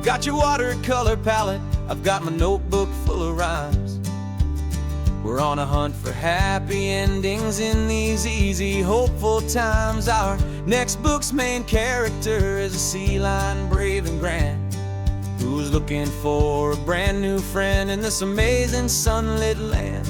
got your watercolor palette, I've got my notebook full of rhymes. We're on a hunt for happy endings in these easy, hopeful times. Our next book's main character is a sea lion, brave and grand, who's looking for a brand new friend in this amazing sunlit land.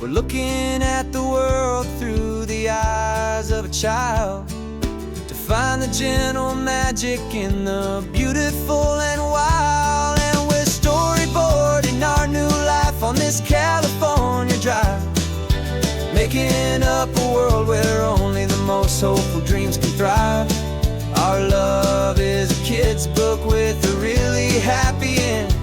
We're looking at the world through the eyes of a child, to find the gentle magic in the beautiful and wild. And we're storyboarding our new life on this California drive, making up a world where only the most hopeful dreams can thrive. Our love is a kid's book with a really happy end,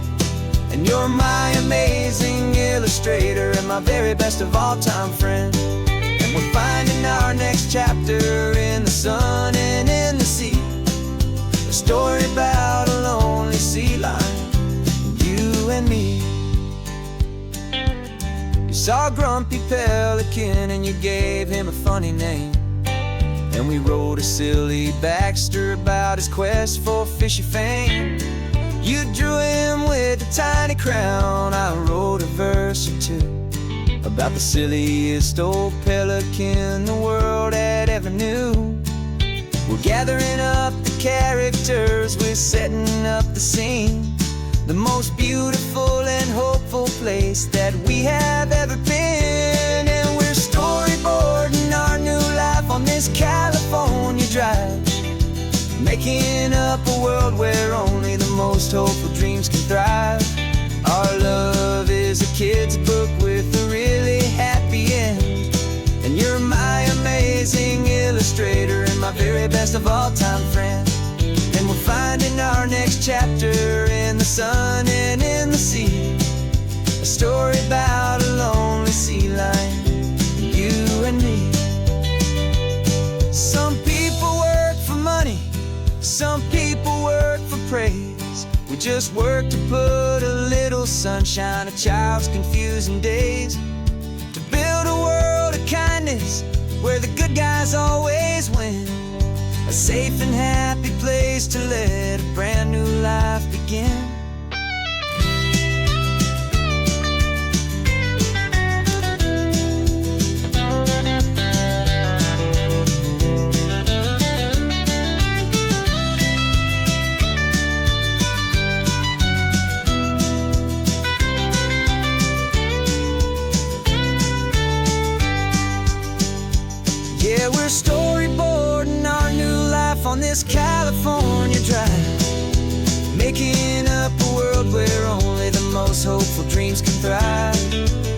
and you're my amazing illustrator and my very best of all time friend. And we're finding our next chapter in the sun and in the sea, a story about a lonely sea lion, you and me. You saw a grumpy pelican and you gave him a funny name, and we wrote a silly Baxter about his quest for fishy fame. You drew him with a tiny crown, I wrote a verse or two about the silliest old pelican the world had ever knew. We're gathering up the characters, we're setting up the scene, the most beautiful and hopeful place that we have ever been. And we're storyboarding our new life on this California drive, making up a world where only the most hopeful dreams can thrive. Our love is a kid's book with a really happy end, and you're my amazing illustrator and my very best of all time friend. And we're finding our next chapter in the sun and in the sea, a story about a lonely sea lion, you and me. Some people work for money, some people work for praise. We just work to put a little sunshine in a child's confusing days, to build a world of kindness where the good guys always win, a safe and happy place to let a brand new life begin. Yeah, we're storyboarding our new life on this California drive, making up a world where only the most hopeful dreams can thrive.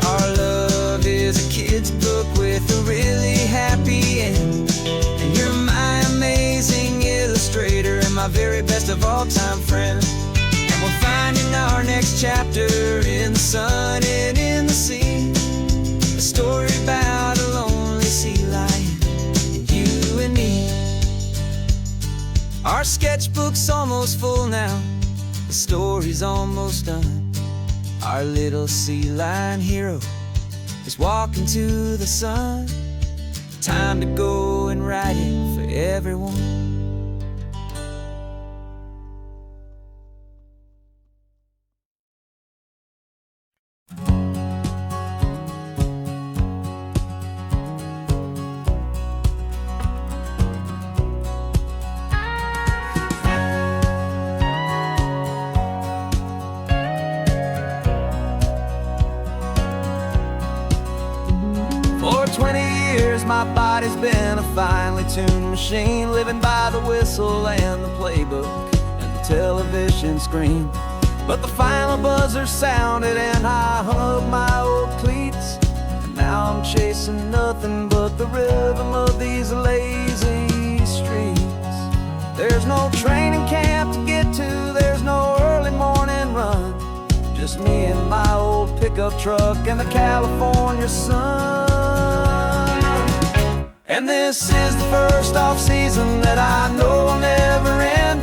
Our love is a kid's book with a really happy end, and you're my amazing illustrator and my very best of all time friend. And we're finding our next chapter in the sun and in the sea, a story about a lonely sea lion, you and me. Our sketchbook's almost full now, the story's almost done. Our little sea lion hero is walking to the sun. Time to go and write it for everyone. For 20 years my body's been a finely tuned machine, living by the whistle and the playbook and the television screen. But the final buzzer sounded and I hung up my old cleats, and now I'm chasing nothing but the rhythm of these lazy streets. There's no training camp to get to, there's no early morning run, just me and my old pickup truck and the California sun. And this is the first off-season that I know will never end,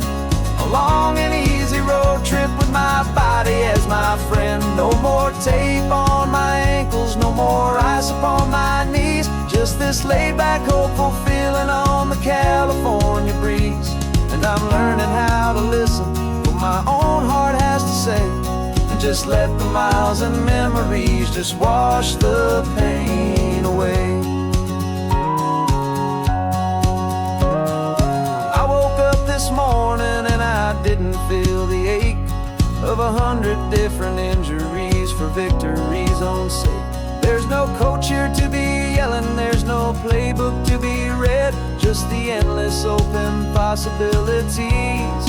a long and easy road trip with my body as my friend. No more tape on my ankles, no more ice upon my knees, just this laid-back, hopeful feeling on the California breeze. And I'm learning how to listen for my own say, and just let the miles and memories just wash the pain away. I woke up this morning and I didn't feel the ache of 100 different injuries for victory's own sake. There's no coach here to be yelling, there's no playbook to be read, just the endless open possibilities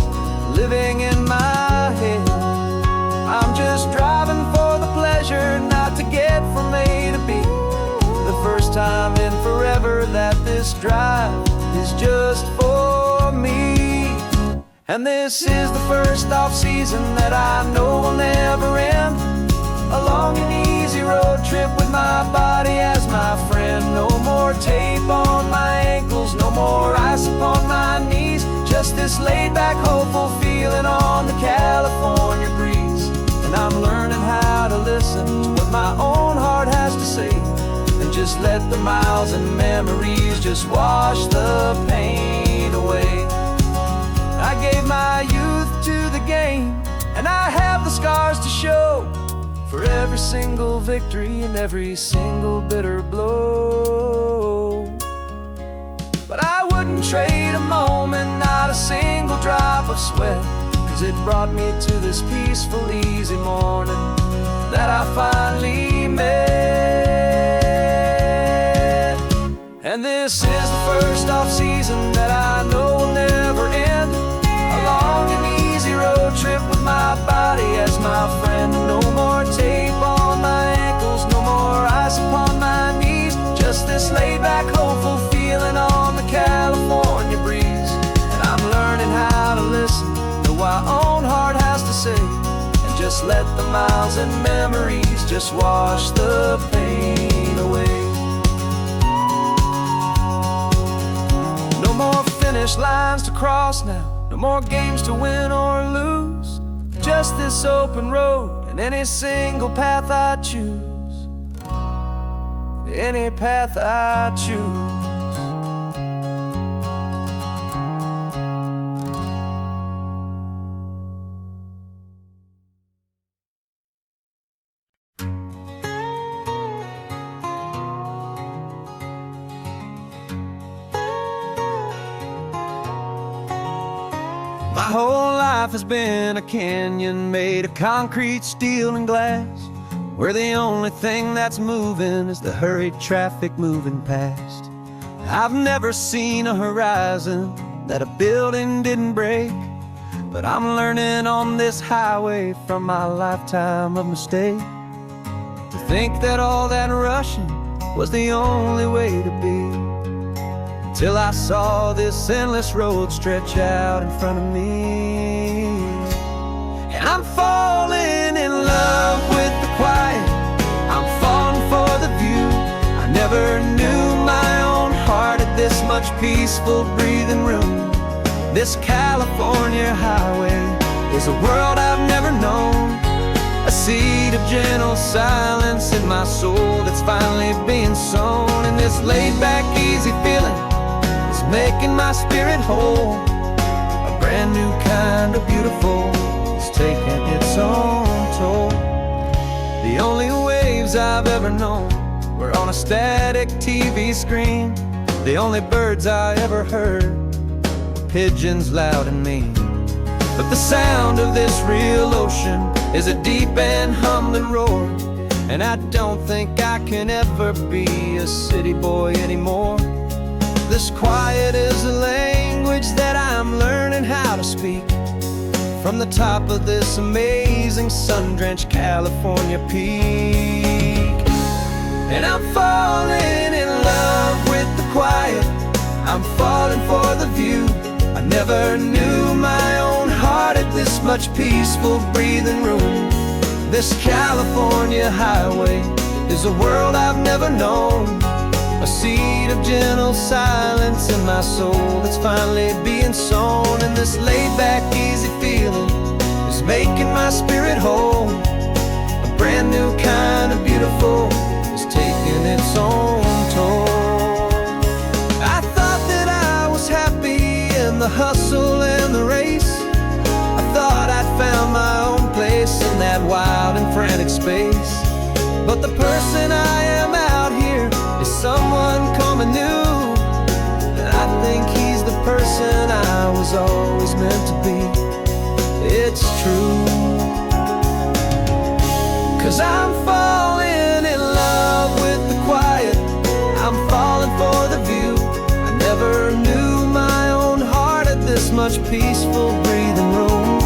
living in my head. I'm just driving for the pleasure, not to get from A to B. The first time in forever that this drive is just for me. And this is the first off-season that I know will never end. A long and easy road trip with my body as my friend. No more tape on my ankles, no more ice upon my knees. Just this laid-back, hopeful feeling on the California breeze. And I'm learning how to listen to what my own heart has to say, and just let the miles and memories just wash the pain away. I gave my youth to the game, and I have the scars to show for every single victory and every single bitter blow. But I wouldn't trade a moment, not a single drop of sweat, 'cause it brought me to this peaceful, easy morning that I finally met. And this is the first off-season that I know will never end. A long and easy road trip with my body as my friend. No more tape on my ankles, no more ice upon my knees. Just this laid-back, hopeful feeling on the California breeze. And I'm learning how to listen to what my own heart has to say, and just let the miles and memories just wash the pain away. No more finish lines to cross now, no more games to win or lose. Just this open road and any single path I choose. Any path I choose. My whole life has been a canyon made of concrete, steel, and glass, where the only thing that's moving is the hurried traffic moving past. I've never seen a horizon that a building didn't break, but I'm learning on this highway from my lifetime of mistake to think that all that rushing was the only way to be. Till I saw this endless road stretch out in front of me. And I'm falling in love with the quiet, I'm falling for the view. I never knew my own heart had this much peaceful breathing room. This California highway is a world I've never known, a seed of gentle silence in my soul that's finally being sown. And this laid-back, easy feeling making my spirit whole. A brand new kind of beautiful is taking its own toll. The only waves I've ever known were on a static TV screen. The only birds I ever heard were pigeons loud and mean. But the sound of this real ocean is a deep and humbling roar, and I don't think I can ever be a city boy anymore. This quiet is a language that I'm learning how to speak from the top of this amazing sun-drenched California peak. And I'm falling in love with the quiet, I'm falling for the view. I never knew my own heart had this much peaceful breathing room. This California highway is a world I've never known, a seed of gentle silence in my soul that's finally being sown. And this laid-back, easy feeling is making my spirit whole. A brand new kind of beautiful is taking its own toll. I thought that I was happy in the hustle and the race. I thought I'd found my own place space. But the person I am out here is someone coming new, and I think he's the person I was always meant to be. It's true, 'cause I'm falling in love with the quiet. I'm falling for the view. I never knew my own heart had this much peaceful breathing room.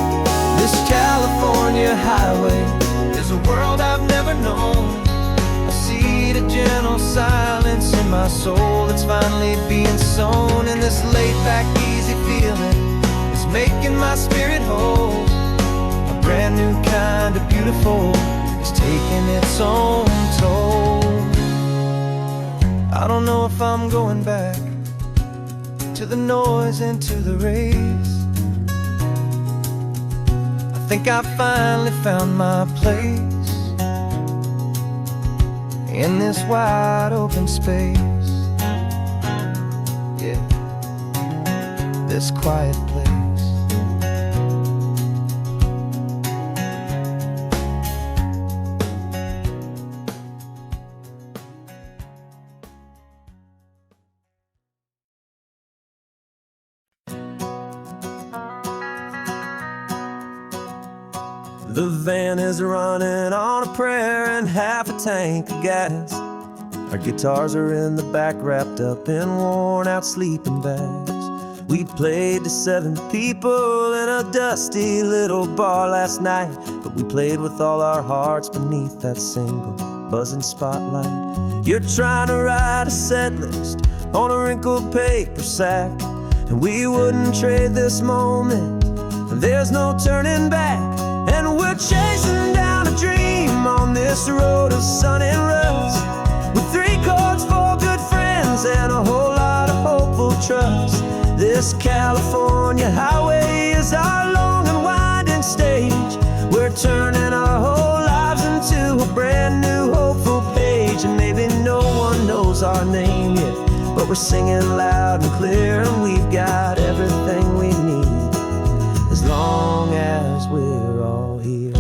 This California highway is a world I've never known. I see the gentle silence in my soul that's finally being sown, and this laid-back, easy feeling is making my spirit whole. A brand new kind of beautiful is taking its own toll. I don't know if I'm going back to the noise and to the race. I think I finally found my place in this wide open space. Yeah, this quiet place. The van is running on a prayer and half a tank of gas. Our guitars are in the back, wrapped up in worn-out sleeping bags. We played to 7 people in a dusty little bar last night, but we played with all our hearts beneath that single buzzing spotlight. You're trying to write a set list on a wrinkled paper sack, and we wouldn't trade this moment. There's no turning back. And we're chasing down a dream on this road of sun and rust, with 3 chords, 4 good friends, and a whole lot of hopeful trust. This California highway is our long and winding stage. We're turning our whole lives into a brand new hopeful page. And maybe no one knows our name yet, but we're singing loud and clear, and we've got everything we need, as long as we're all here.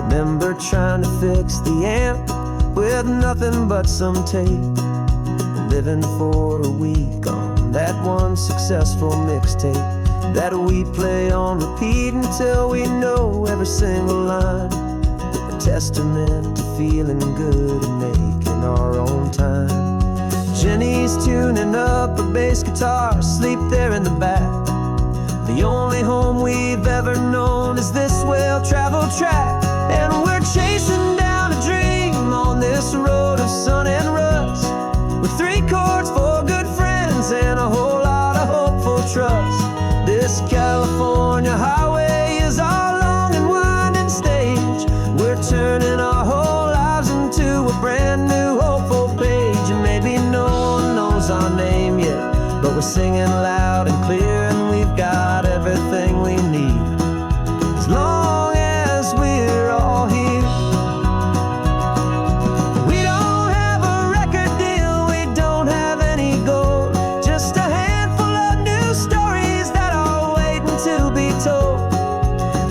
Remember trying to fix the amp with nothing but some tape, living for a week on that one successful mixtape that we play on repeat until we know every single line. A testament to feeling good and making our own time. Jenny's tuning up a bass guitar, asleep there in the back. The only home we've ever known is this well-traveled track. And we're chasing down a dream on this road of sun and rust, with 3 chords, 4 good friends, and a whole lot of hopeful trust. This California highway is our long and winding stage. We're turning our whole lives into a brand new hopeful page. And maybe no one knows our name yet, but we're singing loud and clear, and we've got everything we need, as long as we're all here. We don't have a record deal, we don't have any gold, just a handful of new stories that are waiting to be told.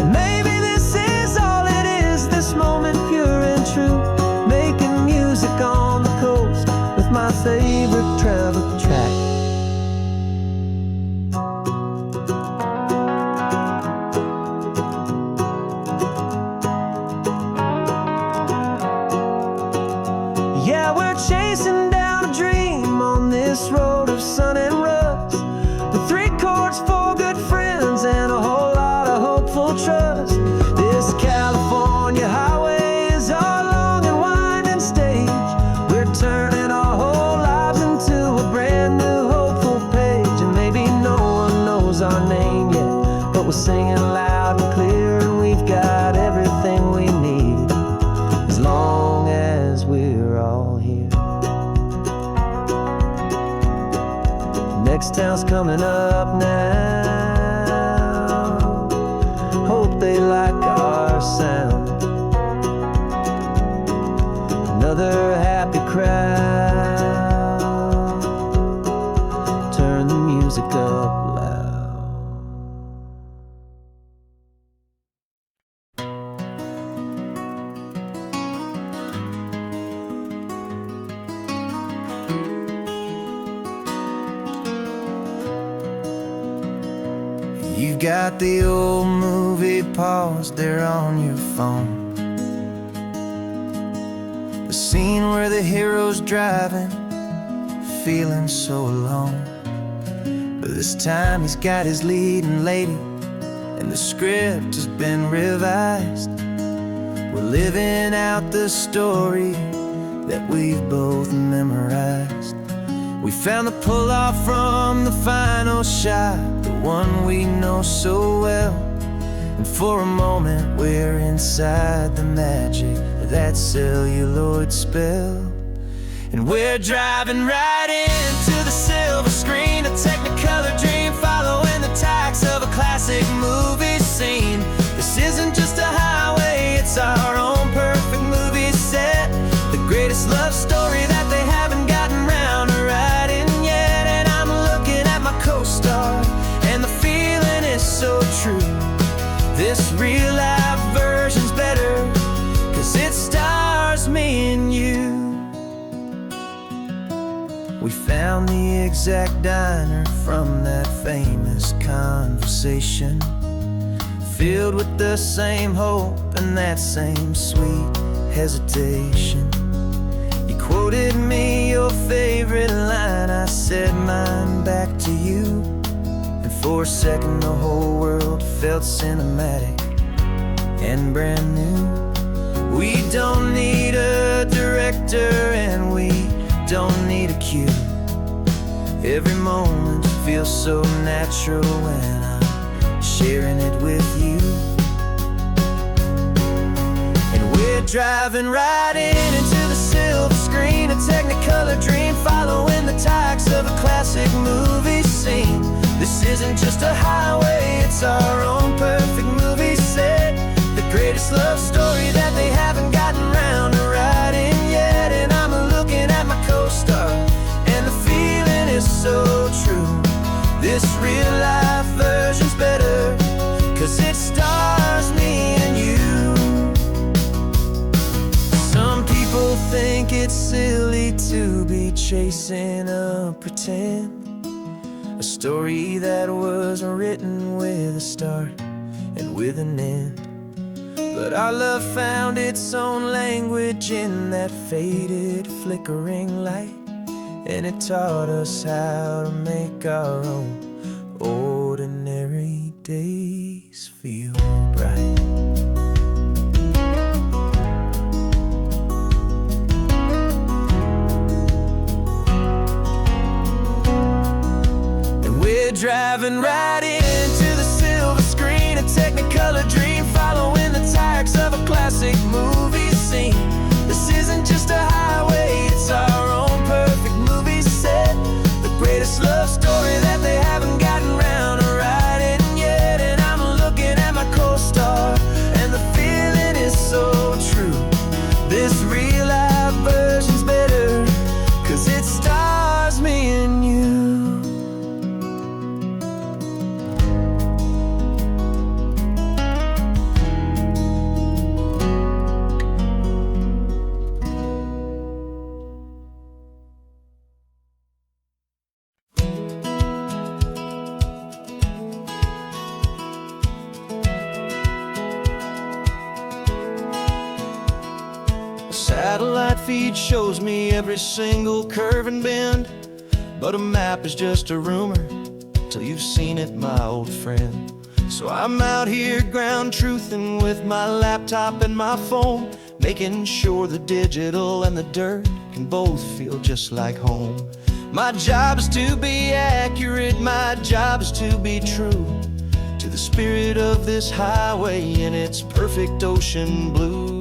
And maybe this is all it is, this moment pure and true, making music on the coast with my favorite travel track. Yeah, we're chasing down a dream on this road of sun and rust, with 3 chords, 4 good friends, and a whole lot of hopeful trust. This California highway is our long and winding stage. We're turning our whole lives into a brand new hopeful page. And maybe no one knows our name yet, but we're singing loud and clear, and we've got everything we need, as long as we're all here. Next town's coming up now, hope they like our sound. Another happy crowd, turn the music up. You've got the old movie paused there on your phone, the scene where the hero's driving, feeling so alone. But this time he's got his leading lady, and the script has been revised. We're living out the story that we've both memorized. We found the pull-off from the final shot, the one we know so well. And for a moment we're inside the magic of that celluloid spell. And we're driving right into the silver screen, a technicolor dream following the tacks of a classic movie scene. This isn't just a highway, it's our own perfect movie set, the greatest love story that they haven't gotten round to writing yet. And I'm looking at my co-star, and the feeling is so true. This real life version's better, 'cause it stars me and you. We found the exact diner from that famous conversation, filled with the same hope and that same sweet hesitation. You quoted me your favorite line, I said mine back to you. And for a second the whole world felt cinematic and brand new. We don't need a director and we don't need a cue. Every moment feels so natural when I'm sharing it with you. And we're driving right into the silver screen, a technicolor dream following the tacks of a classic movie scene. This isn't just a highway, it's our own perfect movie set, the greatest love story that they haven't gotten round to writing yet. And I'm looking at my co-star, and the feeling is so true. This real life version's better, 'cause it stars me and you. Some people think it's silly to be chasing a pretend, a story that was written with a start and with an end. But our love found its own language in that faded, flickering light, and it taught us how to make our own ordinary days feel bright. And we're driving right into the silver screen, a technicolor dream following the tacks of a classic movie scene. This isn't just a highway, it's our own perfect movie set, the greatest love story that they haven't gotten round to writing yet. And I'm looking at my co-star, and the feeling is so true. This real life version's better, 'cause it stars me and you. Satellite feed shows me every single curve and bend, but a map is just a rumor till you've seen it, my old friend. So I'm out here ground truthing with my laptop and my phone, making sure the digital and the dirt can both feel just like home. My job is to be accurate, my job is to be true to the spirit of this highway in its perfect ocean blue.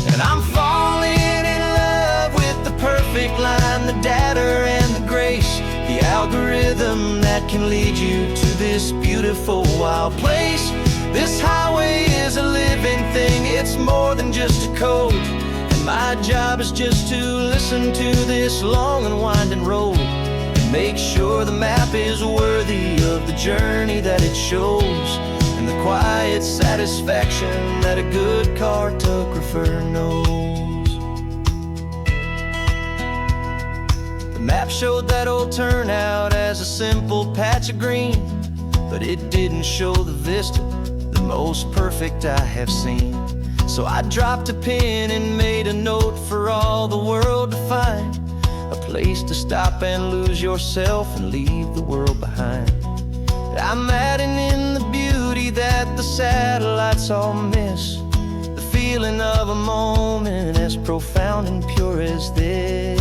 And I'm falling in love with the perfect line, the data and the grace, the algorithm that can lead you to this beautiful wild place. This highway is a living thing, it's more than just a code. And my job is just to listen to this long and winding road and make sure the map is worthy of the journey that it shows, and the quiet satisfaction that a good cartographer knows. The map showed that old turnout as a simple patch of green, but it didn't show the vista, the most perfect I have seen. So I dropped a pin and made a note for all the world to find, a place to stop and lose yourself and leave the world behind. I'm adding in the beauty that the satellites all miss, the feeling of a moment as profound and pure as this.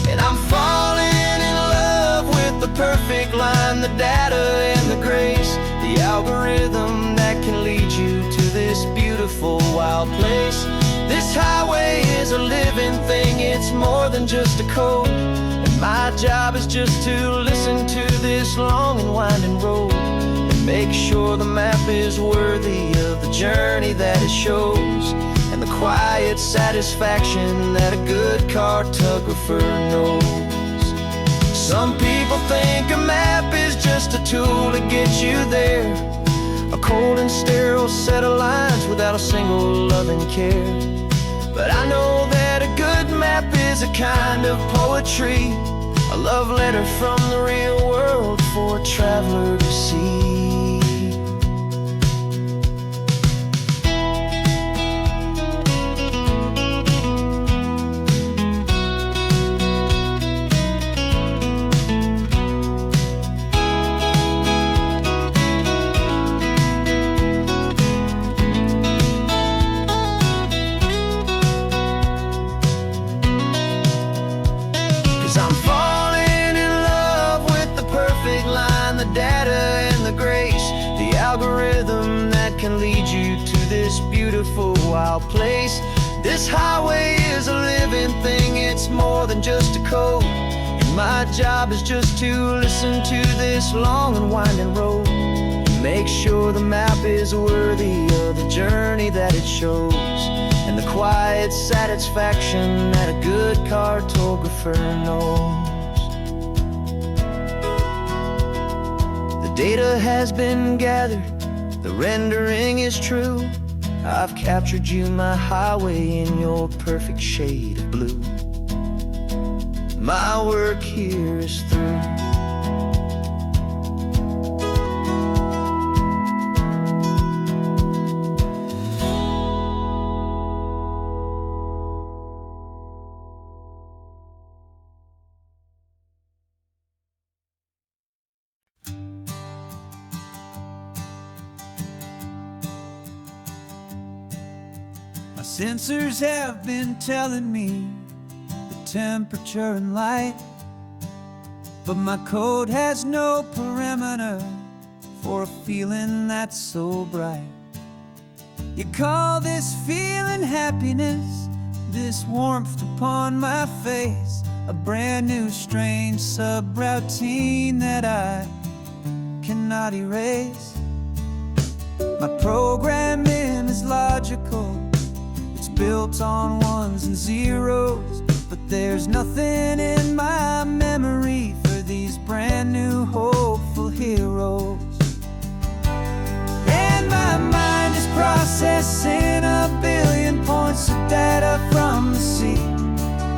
And I'm falling in love with the perfect line, the data and the grace, the algorithm that can lead you to this beautiful wild place. This highway is a living thing, it's more than just a code, and my job is just to listen to this long and winding road and make sure the map is worthy of the journey that it shows, and the quiet satisfaction that a good cartographer knows. Some people think a map is just a tool to get you there, a cold and sterile set of lines without a single loving care. But I know that a good map is a kind of poetry, a love letter from the real world for a traveler to see. 'Cause I'm falling in love with the perfect line, the data and the grace, the algorithm that can lead you to this beautiful wild place. This highway is a living thing, it's more than just a code, and my job is just to listen to this long and winding road and make sure the map is worthy of the journey that it shows, and the quiet satisfaction that a good cartographer knows. The data has been gathered, the rendering is true. I've captured you, my highway, in your perfect shade of blue. My work here is through. Sensors have been telling me the temperature and light, but my code has no perimeter for a feeling that's so bright. You call this feeling happiness, this warmth upon my face, a brand new strange subroutine that I cannot erase. My programming is logical, built on ones and zeros, but there's nothing in my memory for these brand new hopeful heroes. And my mind is processing a billion points of data from the sea,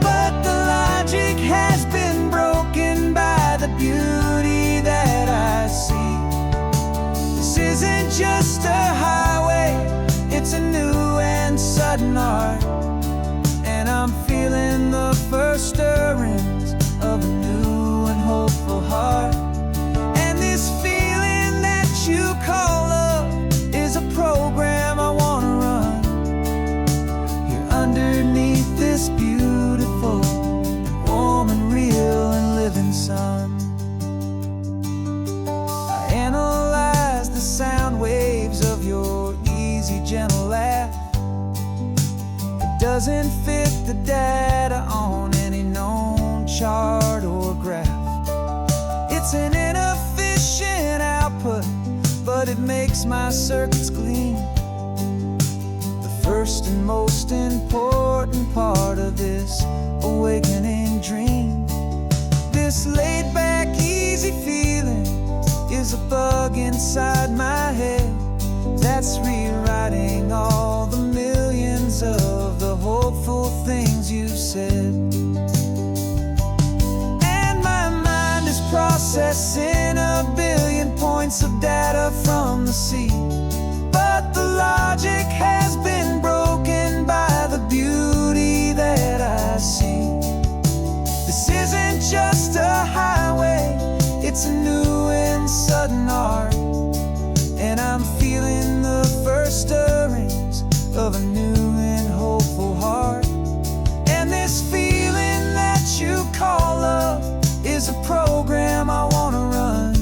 but the logic has been broken by the beauty that I see. This isn't just a highway, it's a new and sudden art, and I'm feeling the first stirrings of a new and hopeful heart. And this feeling that you call love is a program I wanna run here underneath this beautiful, warm and real and living sun. I analyze the sound waves of your easy, gentle laugh. It doesn't fit the data on any known chart or graph. It's an inefficient output, but it makes my circuits gleam. The first and most important part of this awakening dream. This laid-back, easy feeling is a bug inside my head that's rewriting all the millions because of the hopeful things you said. And my mind is processing 1 billion points of data from the sea, but the logic has been broken by the beauty that I see. This isn't just a highway, it's a new and sudden art, and I'm feeling the first stirrings of a new and hopeful heart. And this feeling that you call love is a program I wanna run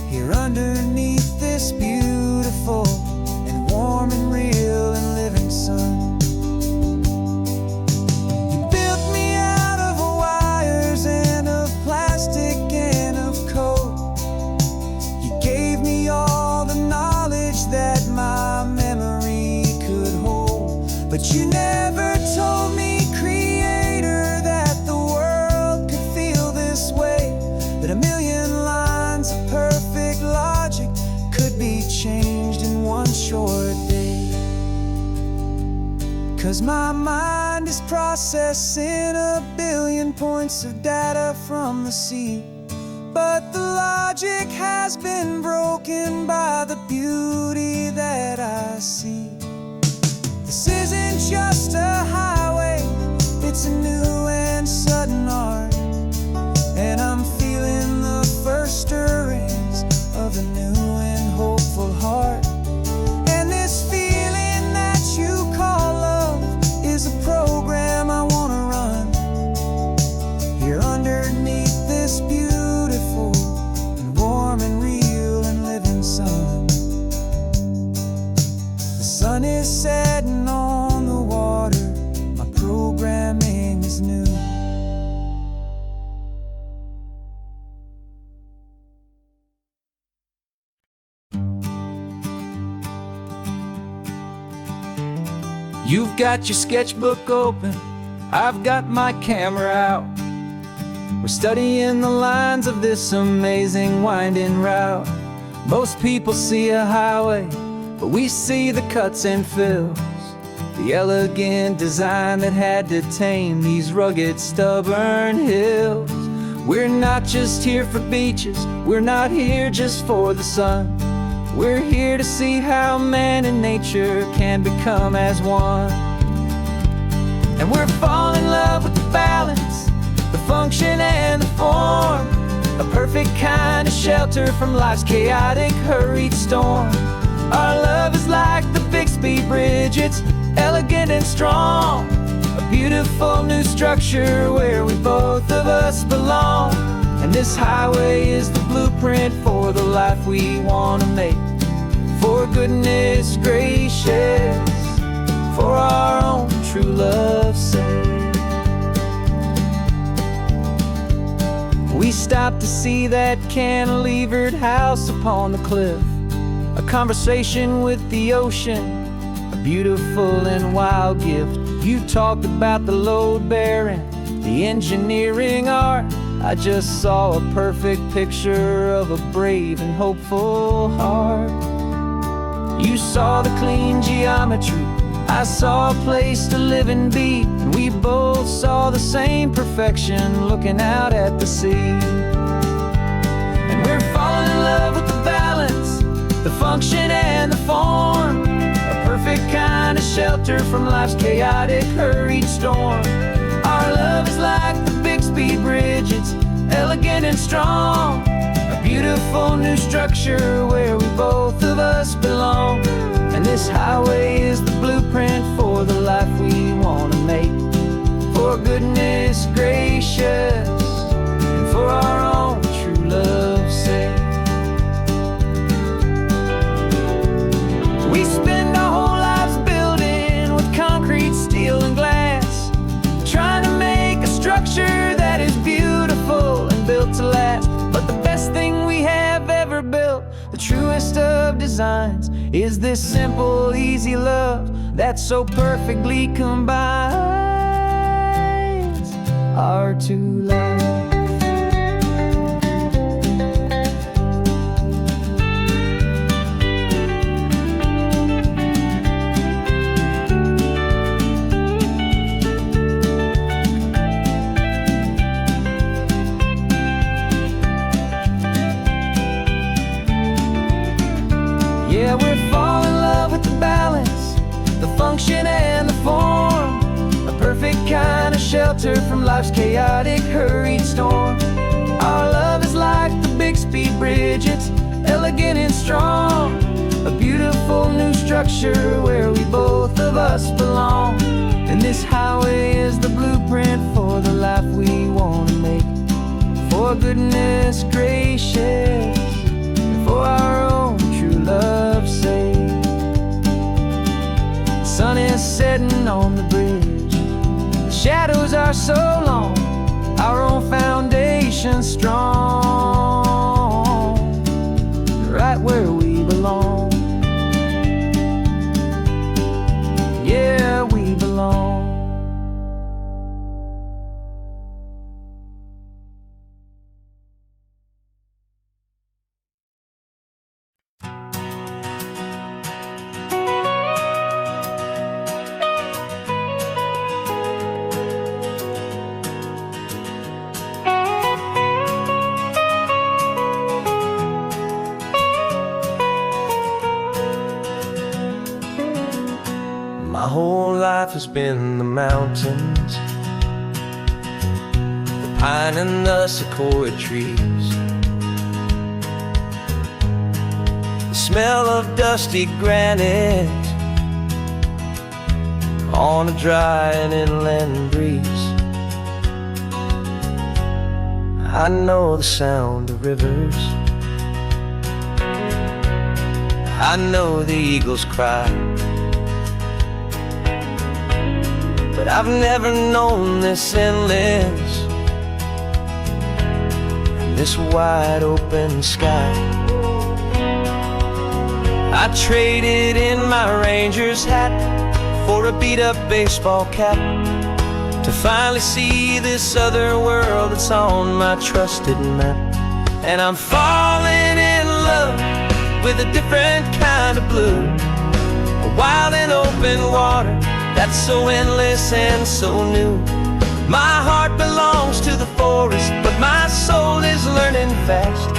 here underneath this beautiful and warm and real and living sun. You built me out of wires and of plastic and of code. You gave me all the knowledge that my memory could hold, but you never told me, Creator, that the world could feel this way, that 1 million lines of perfect logic could be changed in one short day. 'Cause my mind is processing 1 billion points of data from the sea, but the logic has been broken by the beauty that I see. This isn't just a highway, it's a new and sudden art, and I'm feeling the first stirrings of a new and hopeful heart. And this feeling that you call love is a program I wanna run here underneath this beautiful and warm and real and living sun. The sun is setting on the water, my programming is new. You've got your sketchbook open, I've got my camera out. We're studying the lines of this amazing winding route. Most people see a highway, but we see the cuts and fills, the elegant design that had to tame these rugged, stubborn hills. We're not just here for beaches, we're not here just for the sun. We're here to see how man and nature can become as one. And we're falling in love with the balance, the function and the form, a perfect kind of shelter from life's chaotic, hurried storm. Our love is like the Bixby Bridge, it's elegant and strong, a beautiful new structure where we both of us belong. And this highway is the blueprint for the life we want to make. For goodness gracious, for our own true love's sake. We stopped to see that cantilevered house upon the cliff, a conversation with the ocean, a beautiful and wild gift. You talked about the load bearing, the engineering art. I just saw a perfect picture of a brave and hopeful heart. You saw the clean geometry, I saw a place to live and be, and we both saw the same perfection looking out at the sea. And we're falling in love with the balance, the function and the form, a perfect kind of shelter from life's chaotic, hurried storm. Our love is like the Bixby Bridge, it's elegant and strong, a beautiful new structure where we both of us belong. And this highway is the blueprint for the life we want to make. For goodness gracious, and for our own true love's sake. We spend our whole lives building with concrete, steel and glass, trying to make a structure that is beautiful and built to last. But the best thing we have ever built, the truest of designs, is this simple, easy love that so perfectly combines our two lives. Yeah, we're falling in love with the balance, the function and the form, a perfect kind of shelter from life's chaotic, hurried storm. Our love is like the Bixby Bridge, it's elegant and strong, a beautiful new structure where we both of us belong. And this highway is the blueprint for the life we want to make, for goodness gracious, and for our own true love's sake. The sun is setting on the bridge, the shadows are so long, our own foundation strong, right where we belong. Yeah, we belong. My whole life has been the mountains, the pine and the sequoia trees, the smell of dusty granite on a dry and inland breeze. I know the sound of rivers, I know the eagles cry, but I've never known this endless, this wide open sky. I traded in my ranger's hat for a beat-up baseball cap, to finally see this other world that's on my trusted map. And I'm falling in love with a different kind of blue, a wild and open water that's so endless and so new. My heart belongs to the forest, but my soul is learning fast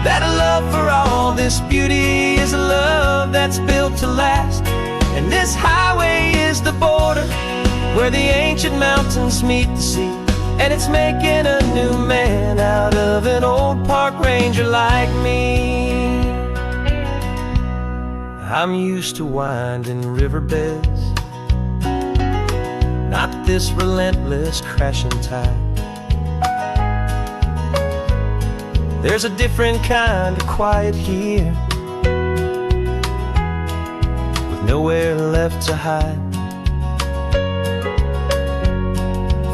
that a love for all this beauty is a love that's built to last. And this highway is the border where the ancient mountains meet the sea, and it's making a new man out of an old park ranger like me. I'm used to winding riverbeds, not this relentless crashing tide. There's a different kind of quiet here, with nowhere left to hide.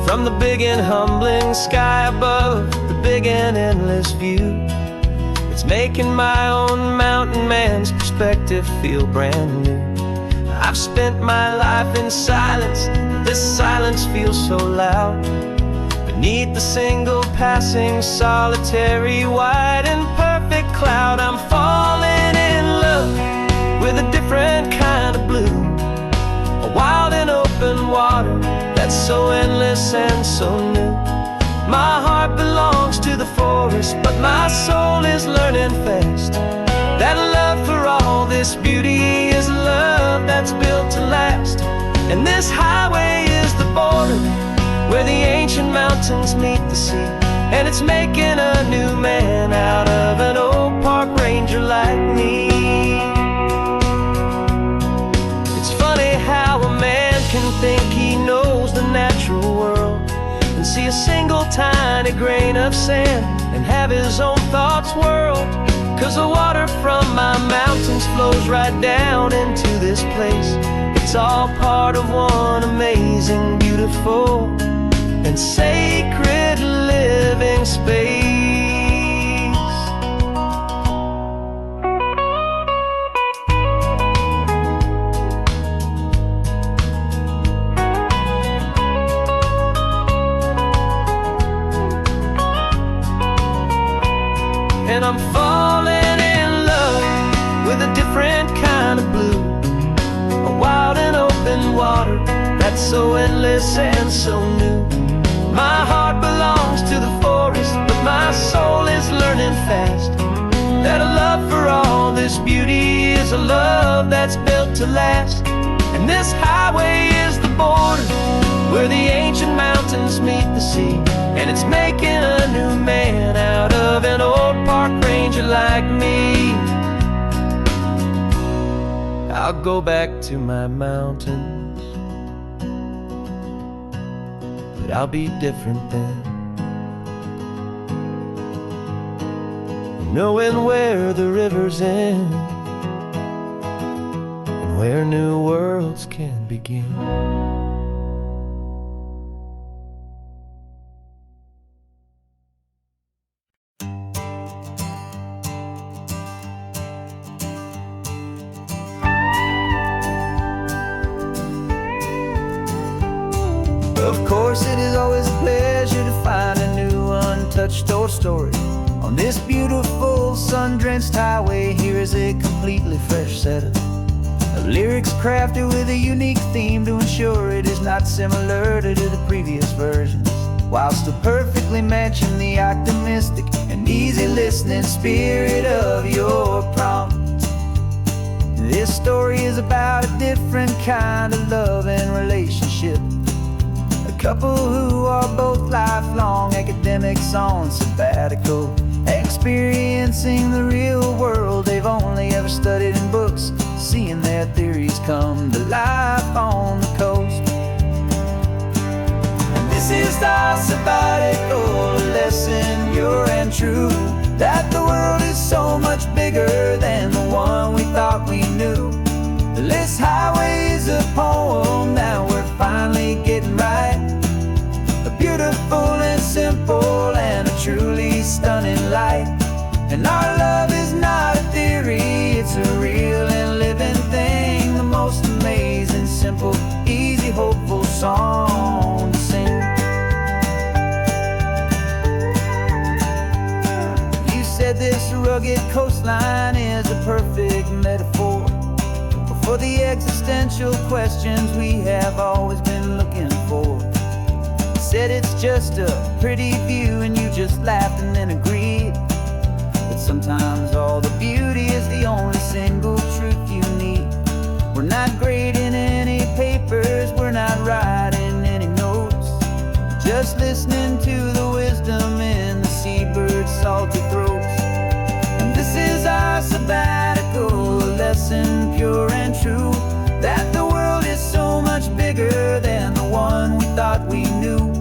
From the big and humbling sky above, the big and endless view, it's making my own mountain man's perspective feel brand new. I've spent my life in silence, this silence feels so loud. Beneath the single passing solitary white and perfect cloud, I'm falling in love with a different kind of blue, a wild and open water that's so endless and so new. My heart belongs to the forest, but my soul is learning fast that love for all this beauty is a love that's built to last. And this highway is the border where the ancient mountains meet the sea, and it's making a new man out of an old park ranger like me. It's funny how a man can think he knows the natural world and see a single tiny grain of sand and have his own thoughts whirled. 'Cause the water from my mountains flows right down into this place. It's all part of one amazing, beautiful, and sacred living space. And I'm falling in love with a different kind of blue, a wild and open water that's so endless and so new. My heart belongs to the forest, but my soul is learning fast that a love for all this beauty is There's a love that's built to last, and this highway is the border where the ancient mountains meet the sea. And it's making a new man out of an old park ranger like me. I'll go back to my mountains, but I'll be different then, knowing where the rivers end and where new worlds can begin. Of course, it is always a pleasure to find a new untouched old story. On this beautiful sun-drenched highway, here is a completely fresh set of lyrics crafted with a unique theme to ensure it is not similar to the previous versions, while still perfectly matching the optimistic and easy listening spirit of your prompt. This story is about a different kind of love and relationship. A couple who are both lifelong academics on sabbatical, experiencing the real world they've only ever studied in books, seeing their theories come to life on the coast. And this is our sabbatical lesson, pure and true, that the world is so much bigger than the one we thought we knew. This highway is a poem that we're finally getting right. A beautiful and simple and a truly stunning light. And our love is not a theory, it's a real and living thing. The most amazing, simple, easy, hopeful song to sing. You said this rugged coastline is a perfect metaphor for the existential questions we have always been looking for. You said it's just a pretty view and you just laughed and then agreed. But sometimes all the beauty is the only single truth you need. We're not grading any papers, we're not writing any notes, just listening to the wisdom in the seabird's salty throats. And this is our sabbatical lesson, pure and true, that the world is so much bigger than the one we thought we knew.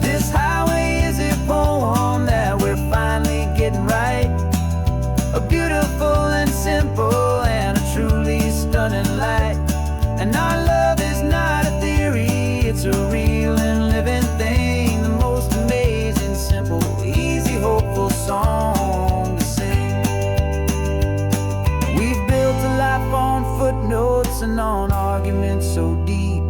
This highway is a poem that we're finally getting right. A beautiful and simple and a truly stunning light. And our love is not a theory, it's a real and living thing. The most amazing, simple, easy, hopeful song to sing. We've built a life on footnotes and on arguments so deep,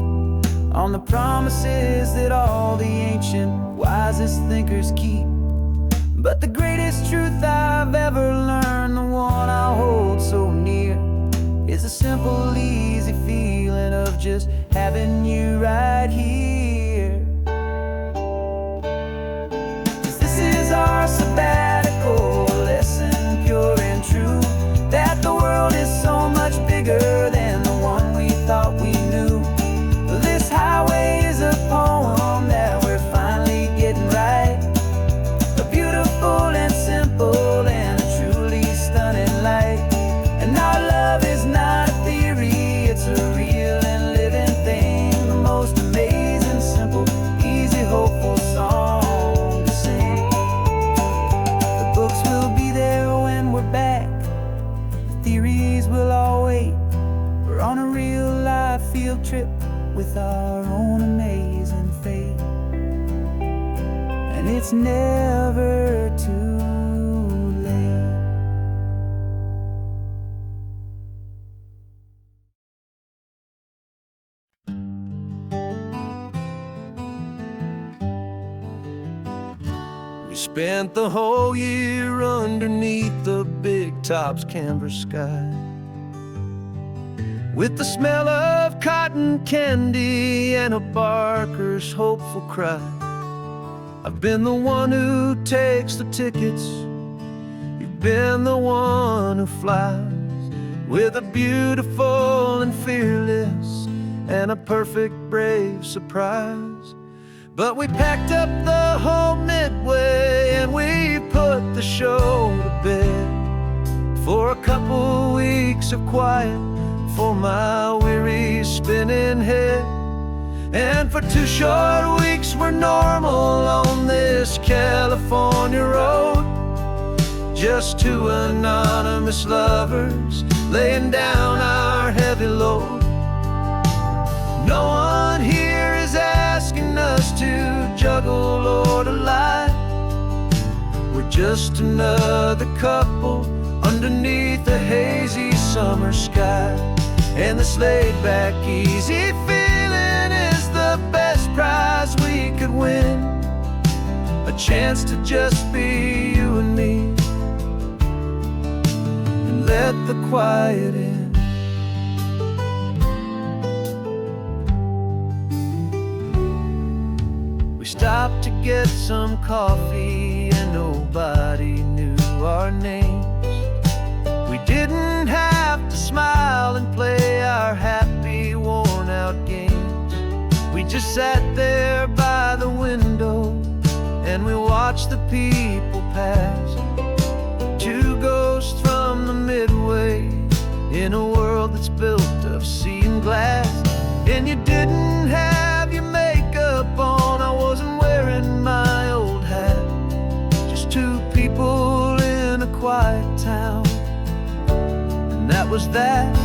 on the promises that all the ancient, wisest thinkers keep. But the greatest truth I've ever learned, the one I hold so near, is a simple, easy feeling of just having you right here. 'Cause this is our sabbatical lesson, pure and true, that the world is so much bigger than the one we thought we knew. This highway is a poem that we're finally getting right. A beautiful and simple and a truly stunning light. And our love is not a theory, it's a real and living thing. The most amazing, simple, easy, hopeful song to sing. The books will be there when we're back, the theories will all wait. We're on a real life field trip with our own amazing fate. And it's never too late. We spent the whole year underneath the big top's canvas sky, with the smell of cotton candy and a barker's hopeful cry. I've been the one who takes the tickets, you've been the one who flies. with a beautiful and fearless and a perfect brave surprise. But we packed up the whole Midway and we put the show to bed for a couple weeks of quiet for my weary spinning head. And for 2 short weeks we're normal on this California road, just 2 anonymous lovers laying down our heavy load. No one here is asking us to juggle or to lie. We're just another couple underneath the hazy summer sky. And this laid-back, easy feeling is the best prize we could win, a chance to just be you and me, and let the quiet in. We stopped to get some coffee and nobody knew our names. We didn't have to smile and play our happy, worn-out games. We just sat there by the window and we watched the people pass. 2 ghosts from the Midway in a world that's built of sea and glass. And you didn't have your makeup on, I wasn't wearing my old hat. Just 2 people in a quiet town, and that was that.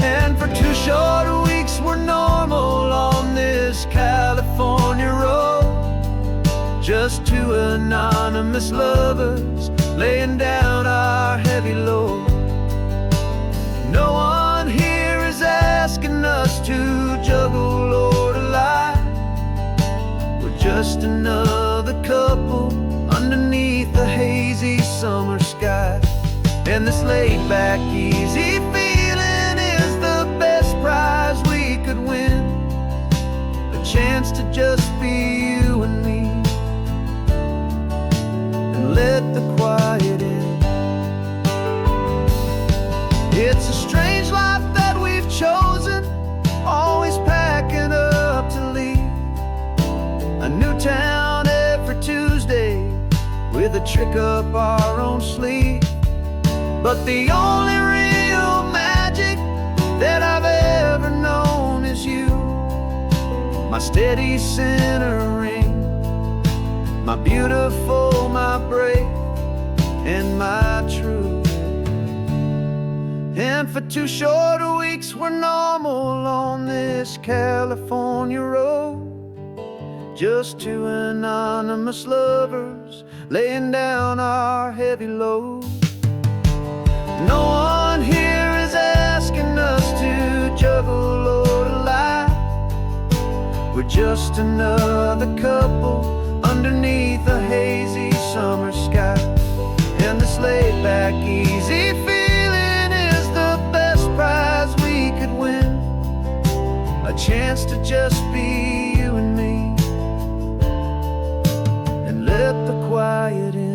And for 2 short weeks we're normal on this California road, just 2 anonymous lovers laying down our heavy load. No one here is asking us to juggle or to lie. We're just another couple underneath the hazy summer sky. And this laid-back, easy feeling is the best prize we could win, a chance to just be you and me, and let the quiet in. It's a strange life that we've chosen, always packing up to leave. A new town every Tuesday with a trick up our own sleeve. But the only real magic that I've ever known is you, my steady centering, my beautiful, my brave, and my true. And for 2 short weeks we're normal on this California road, just 2 anonymous lovers laying down our heavy load. No one here is asking us to juggle or to lie. We're just another couple underneath a hazy summer sky. And this laid-back, easy feeling is the best prize we could win, a chance to just be you and me, and let the quiet in.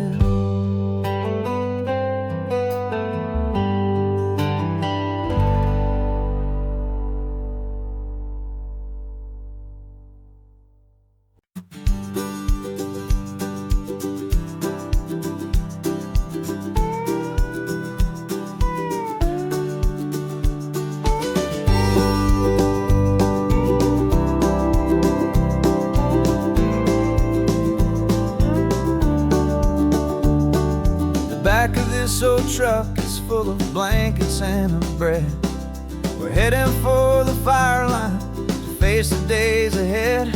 Back of this old truck is full of blankets and of bread. We're heading for the fire line to face the days ahead.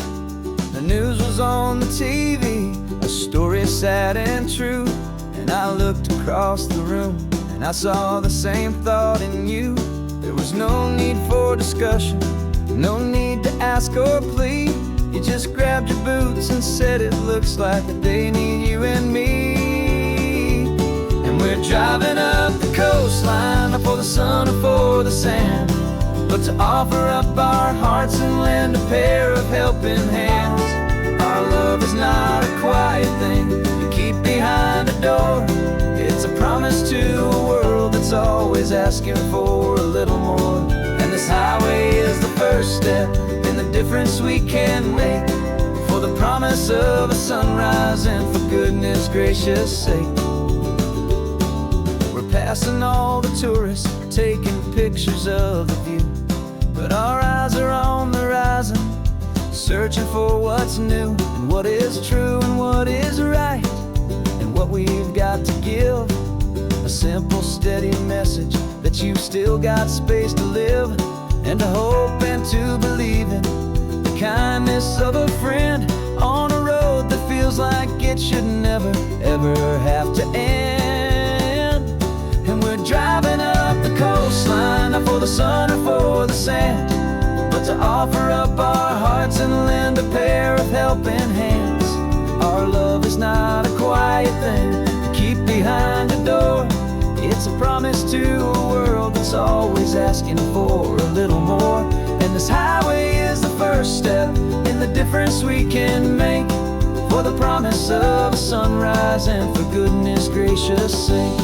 The news was on the TV, a story sad and true. And I looked across the room and I saw the same thought in you. There was no need for discussion, no need to ask or plead. You just grabbed your boots and said it looks like a day need you and me. We're driving up the coastline, not for the sun or for the sand, but to offer up our hearts and lend a pair of helping hands. Our love is not a quiet thing you keep behind a door. It's a promise to a world that's that's always asking for a little more. And this highway is the first step in the difference we can make, for the promise of a sunrise and for goodness gracious sake. We're passing all the tourists, taking pictures of the view, but our eyes are on the horizon, searching for what's new and what is true and what is right, and what we've got to give. A simple, steady message that you've still got space to live, and to hope and to believe in the kindness of a friend on a road that feels like it should never, ever have to end. And we're driving up the coastline, not for the sun or for the sand, but to offer up our hearts and lend a pair of helping hands. Our love is not a quiet thing to keep behind a door. It's a promise to a world that's always asking for a little more. And this highway is the first step in the difference we can make, for the promise of a sunrise and for goodness gracious sake.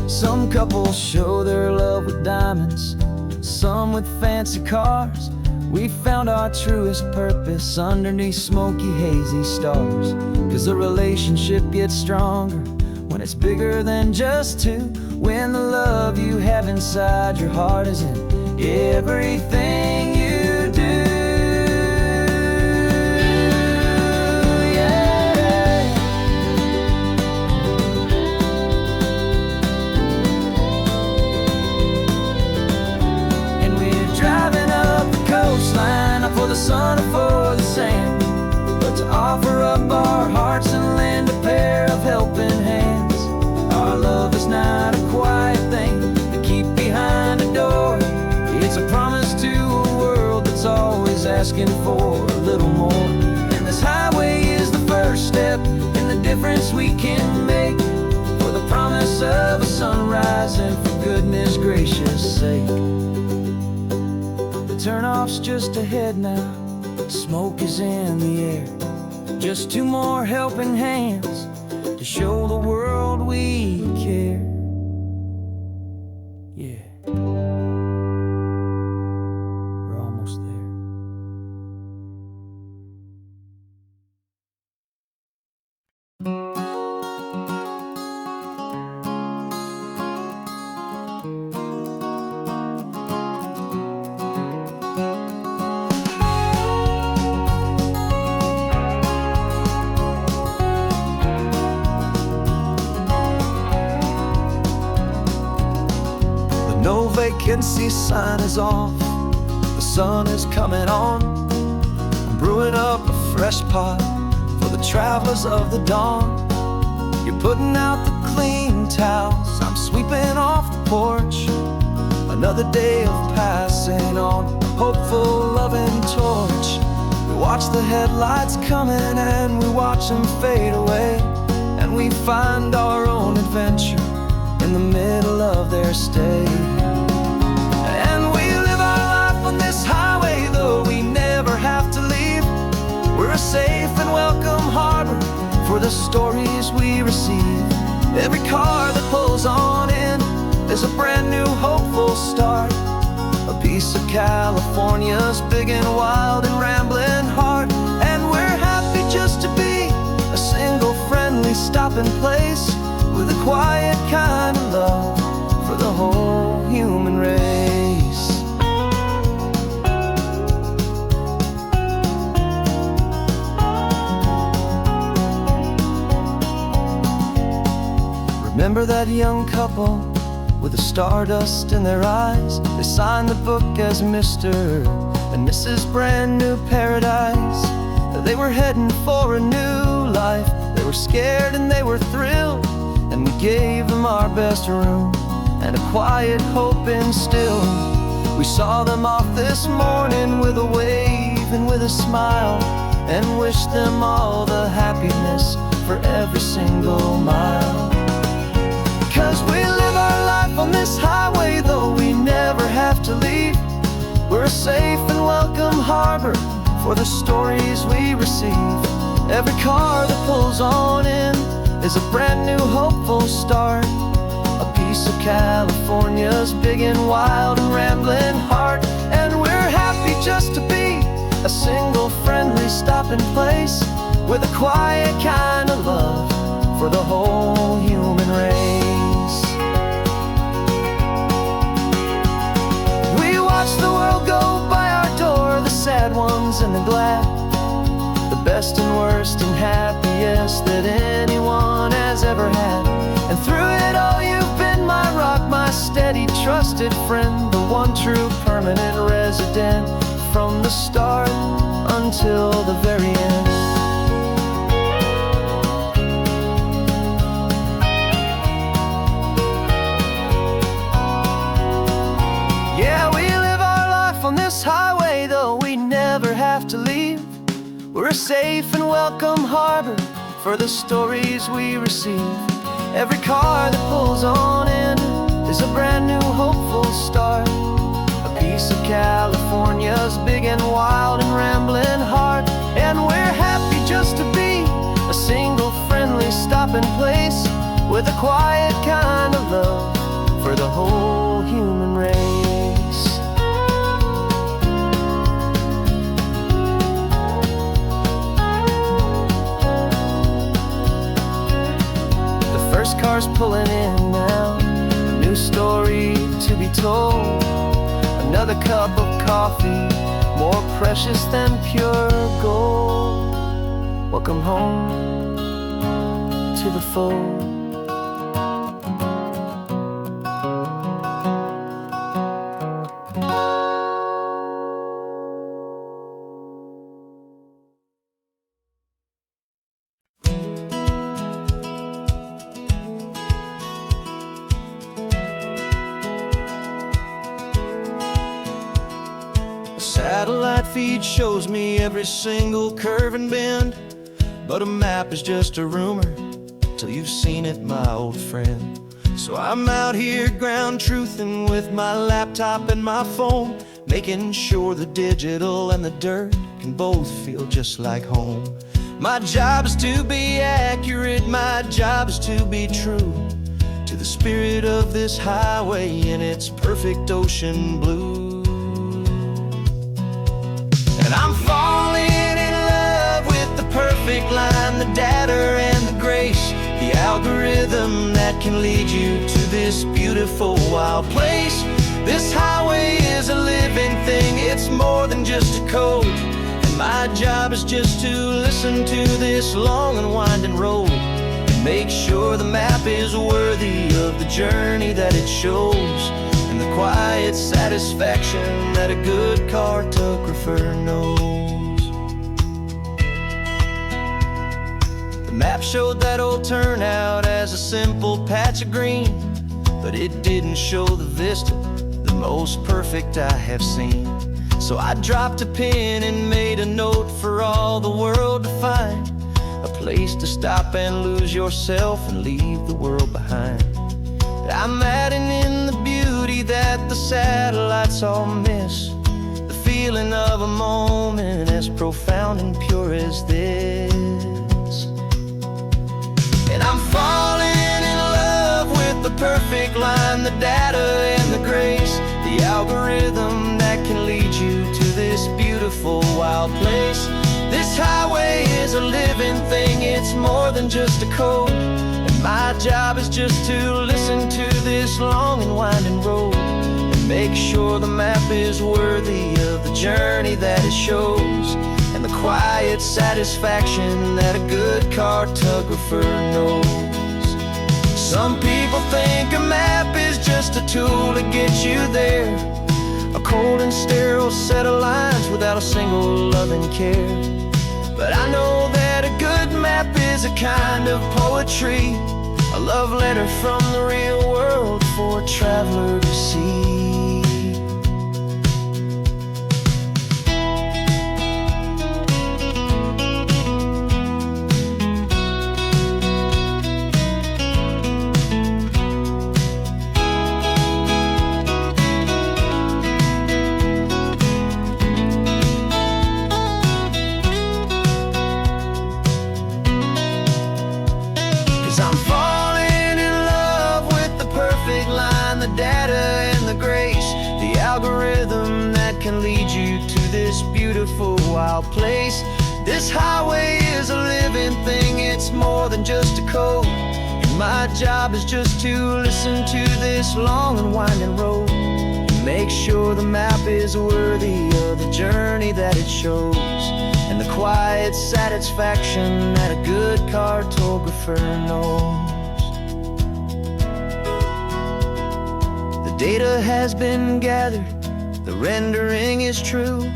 Some couples show their love with diamonds, some with fancy cars. We found our truest purpose underneath smoky, hazy stars. 'Cause a relationship gets stronger when it's bigger than just two, when the love you have inside your heart is in everything you do. Yeah. And we're driving up the coastline, not for the sun or for the sand, but to offer up our hearts and lend a pair of helping hands. Our love is not a quiet thing to keep behind a door. It's a promise to a world that's always asking for a little more. And this highway is the first step in the difference we can make, for the promise of a sunrise and for goodness gracious sake. The turnoff's just ahead now, smoke is in the air. Just two more helping hands to show the world we care. Yeah. We're almost there. No vacancy sign is off, the sun is coming on. I'm brewing up a fresh pot for the travelers of the dawn. You're putting out the clean towels, I'm sweeping off the porch. Another day of passing on, a hopeful loving torch. We watch the headlights coming and we watch them fade away, and we find our own adventure in the middle of their stay. And we live our life on this highway, though we never have to leave. We're a safe and welcome harbor for the stories we receive. Every car that pulls on in is a brand new hopeful start, a piece of California's big and wild and rambling heart. And we're happy just to be a single friendly stopping place, with a quiet kind of love for the whole human race. Remember that young couple with the stardust in their eyes? They signed the book as Mr. and Mrs. Brand New Paradise. They were heading for a new life. They were scared and they were thrilled, and we gave them our best room and a quiet hope instilled. We saw them off this morning with a wave and with a smile, and wished them all the happiness for every single mile. 'Cause we live our life on this highway, though we never have to leave. We're a safe and welcome harbor for the stories we receive. Every car that pulls on in is a brand new hopeful start, a piece piece of California's big and wild and rambling heart. And we're happy just to be a single friendly stopping place with a quiet kind of love for the whole human race. We watch the world go by our door, the sad ones and the glad, the best and worst and happiest that anyone has ever had. And through it all you've been my rock, my steady, trusted friend, the one true permanent resident from the start until the very end. Yeah, we live our life on this highway, though we never have to leave. We're a safe and welcome harbor for the stories we receive. Every car that pulls on in is a brand new hopeful start, a piece of California's big and wild and rambling heart. And we're happy just to be a single friendly stopping place with a quiet kind of love for the whole human race. First car's pulling in now, a new story to be told. Another cup of coffee, more precious than pure gold. Welcome home to the fold. Satellite feed shows me every single curve and bend, but a map is just a rumor till you've seen it, my old friend. So I'm out here ground truthing with my laptop and my phone, making sure the digital and the dirt can both feel just like home. My job is to be accurate, my job is to be true to the spirit of this highway in its perfect ocean blue. And I'm falling in love with the perfect line, the data and the grace, the algorithm that can lead you to this beautiful wild place. This highway is a living thing, it's more than just a code. And my job is just to listen to this long and winding road and make sure the map is worthy of the journey that it shows, and the quiet satisfaction that a good cartographer knows. The map showed that old turnout as a simple patch of green, but it didn't show the vista, the most perfect I have seen. So I dropped a pin and made a note for all the world to find, a place to stop and lose yourself and leave the world behind. I'm adding in the beauty that the satellites all miss, the feeling of a moment as profound and pure as this. And I'm falling in love with the perfect line, the data and the grace, the algorithm that can lead you to this beautiful wild place. This highway is a living thing, it's more than just a code. My job is just to listen to this long and winding road and make sure the map is worthy of the journey that it shows, and the quiet satisfaction that a good cartographer knows. Some people think a map is just a tool to get you there, a cold and sterile set of lines without a single loving care. But I know that a good map is a kind of poetry, a love letter from the real world for a traveler to see. 'Cause I'm falling in love with the perfect and the grace, the algorithm that can lead you to this beautiful wild place. This highway is a living thing, it's more than just a code. And my job is just to listen to this long and winding road, and make sure the map is worthy of the journey that it shows, and the quiet satisfaction that a good cartographer knows. The data has been gathered, the rendering is true.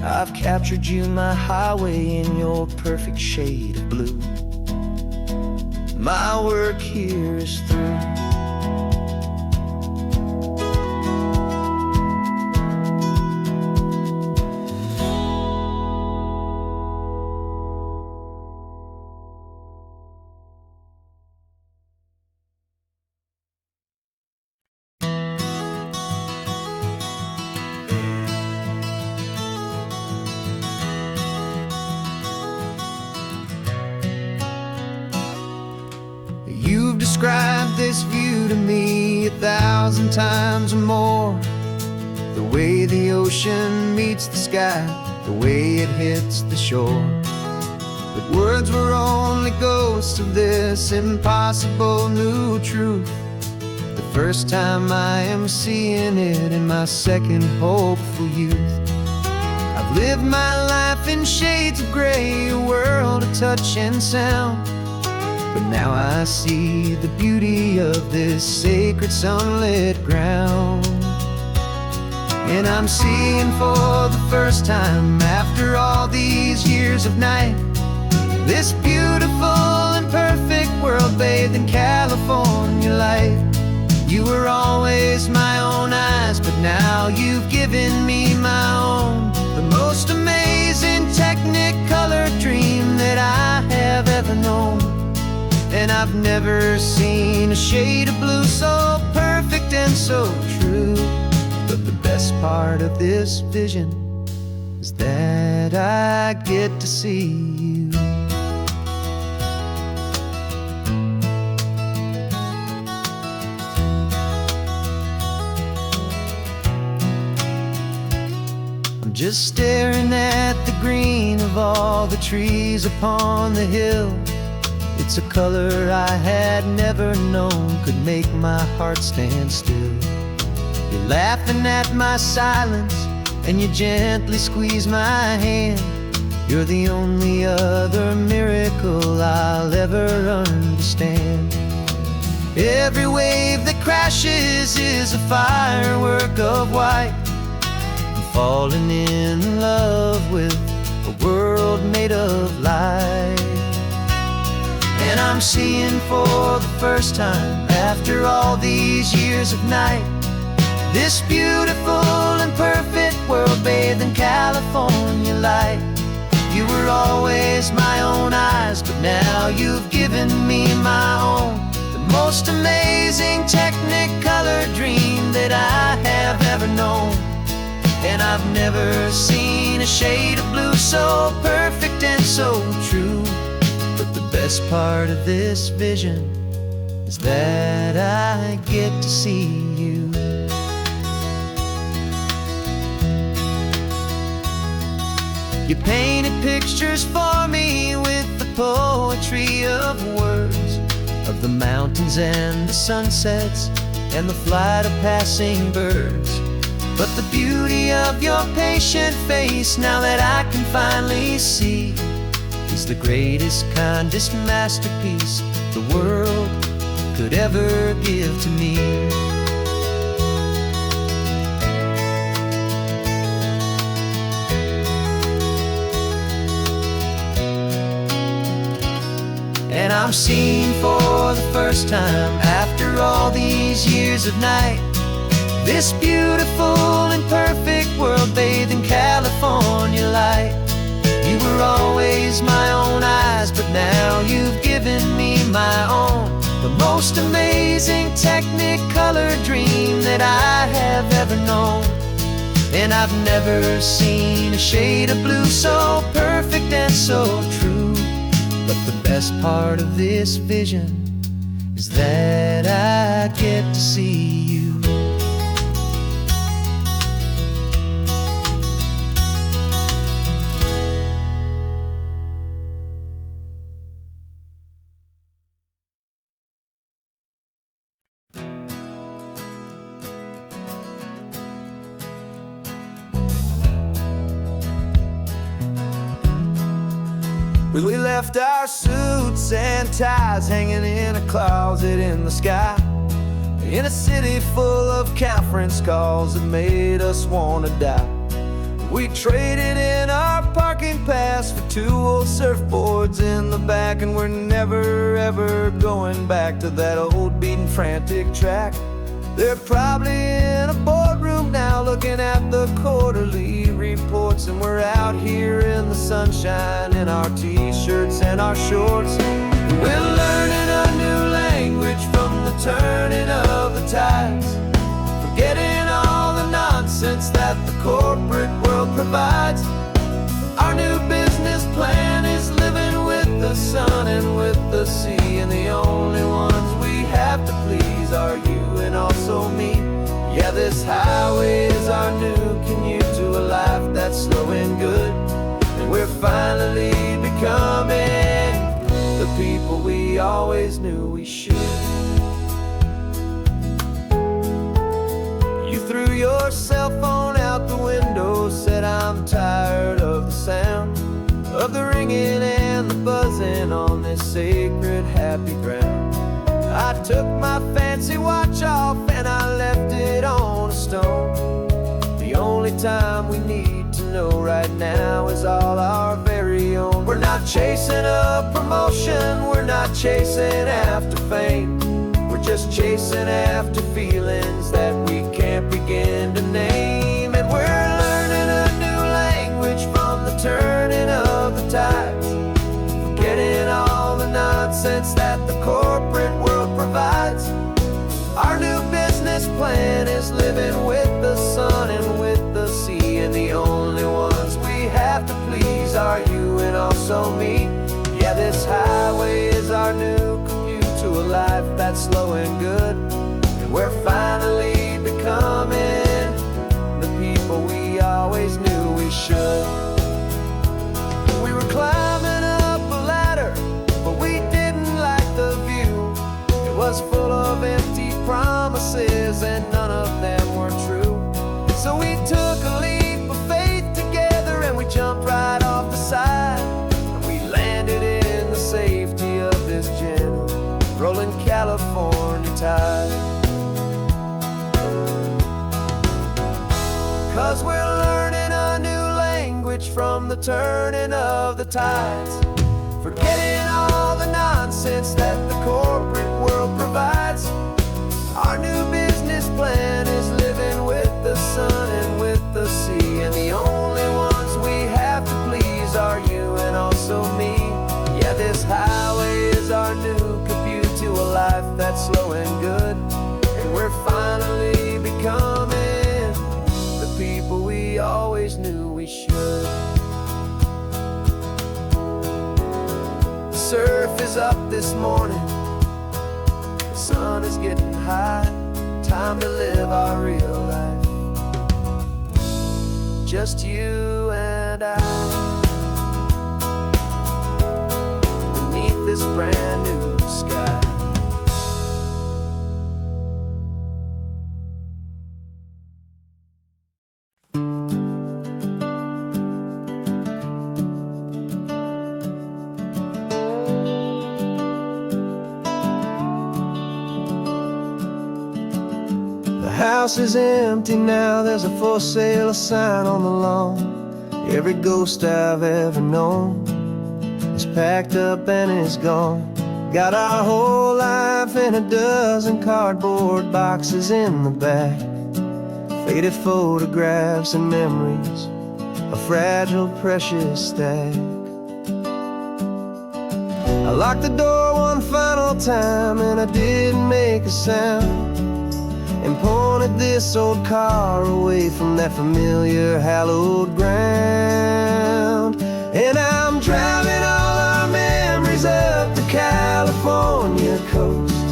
I've captured you, my highway, in your perfect shade of blue. My work here is through. You've described this view to me 1,000 times or more. The way the ocean meets the sky, the way it hits the shore. But words were only ghosts of this impossible new truth. The first time I am seeing it in my second hopeful youth. I've lived my life in shades of gray, a world of touch and sound. But now I see the beauty of this sacred sunlit ground. And I'm seeing for the first time, after all these years of night, this beautiful and perfect world bathed in California light. You were always my own eyes, but now you've given me my own. The most amazing technicolor dream that I have ever known. And I've never seen a shade of blue so perfect and so true. But the best part of this vision is that I get to see you. I'm just staring at the green of all the trees upon the hill. It's a color I had never known could make my heart stand still. You're laughing at my silence, and you gently squeeze my hand. You're the only other miracle I'll ever understand. Every wave that crashes is a firework of white. I'm falling in love with a world made of light. And I'm seeing for the first time, after all these years of night, this beautiful and perfect world bathed in California light. You were always my own eyes, but now you've given me my own. The most amazing technicolor dream that I have ever known. And I've never seen a shade of blue so perfect and so true. But the best part of this vision is that I get to see you. You painted pictures for me with the poetry of words, of the mountains and the sunsets and the flight of passing birds. But the beauty of your patient face, now that I can finally see, is the greatest, kindest masterpiece the world could ever give to me. And I'm seeing for the first time, after all these years of night, this beautiful and perfect world bathed in California light. You were always my own eyes, but now you've given me my own. The most amazing technicolor dream that I have ever known. And I've never seen a shade of blue so perfect and so true. But the best part of this vision is that I get to see you. We left our suits and ties hanging in a closet in the sky, in a city full of conference calls that made us wanna die. We traded in our parking pass for 2 old surfboards in the back, and we're never ever going back to that old beaten frantic track. They're probably in a boardroom now looking at the quarterly reports, and we're out here in the sunshine in our t-shirts and our shorts. We're learning a new language from the turning of the tides, forgetting all the nonsense that the corporate world provides. Our new business plan is living with the sun and with the sea, and the only ones we have to please are you and also me. Yeah, this highway is our new commute to a life that's slow and good, and we're finally becoming the people we always knew we should. You threw your cell phone out the window, said I'm tired of the sound of the ringing and the buzzing on this sacred happy ground. I took my fancy watch off and I left it on a stone. The only time we need to know right now is all our very own. We're not chasing a promotion, we're not chasing after fame, we're just chasing after feelings that we can't begin to name. And we're learning a new language from the turning of the tides, forgetting all the nonsense that the corporate world provides. Our new business plan is living with the sun and with the sea, and the only ones we have to please are you and also me. Yeah, this highway is our new commute to a life that's slow and good, and we're finally becoming the people we always knew we should. We were climbing up a ladder, but we didn't like the view. It was full of empty promises and none of them were true. So we took a leap of faith together and we jumped right off the side, and we landed in the safety of this gentle rolling California tide. 'Cause we're learning a new language from the turning of the tides, forgetting all the nonsense that the corporate world provides. Our new business plan is living with the sun and with the sea, and the only ones we have to please are you and also me. Yeah, this highway is our new commute to a life that's slow and good, and we're finally becoming the people we always knew we should. The surf is up this morning, the sun is getting high, time to live our real life, just you and I, beneath this brand new sky. The house is empty now, there's a for sale sign on the lawn. Every ghost I've ever known is packed up and is gone. Got our whole life in a dozen cardboard boxes in the back, faded photographs and memories, a fragile, precious stack. I locked the door one final time and I didn't make a sound, and pointed this old car away from that familiar hallowed ground. And I'm driving all our memories up the California coast,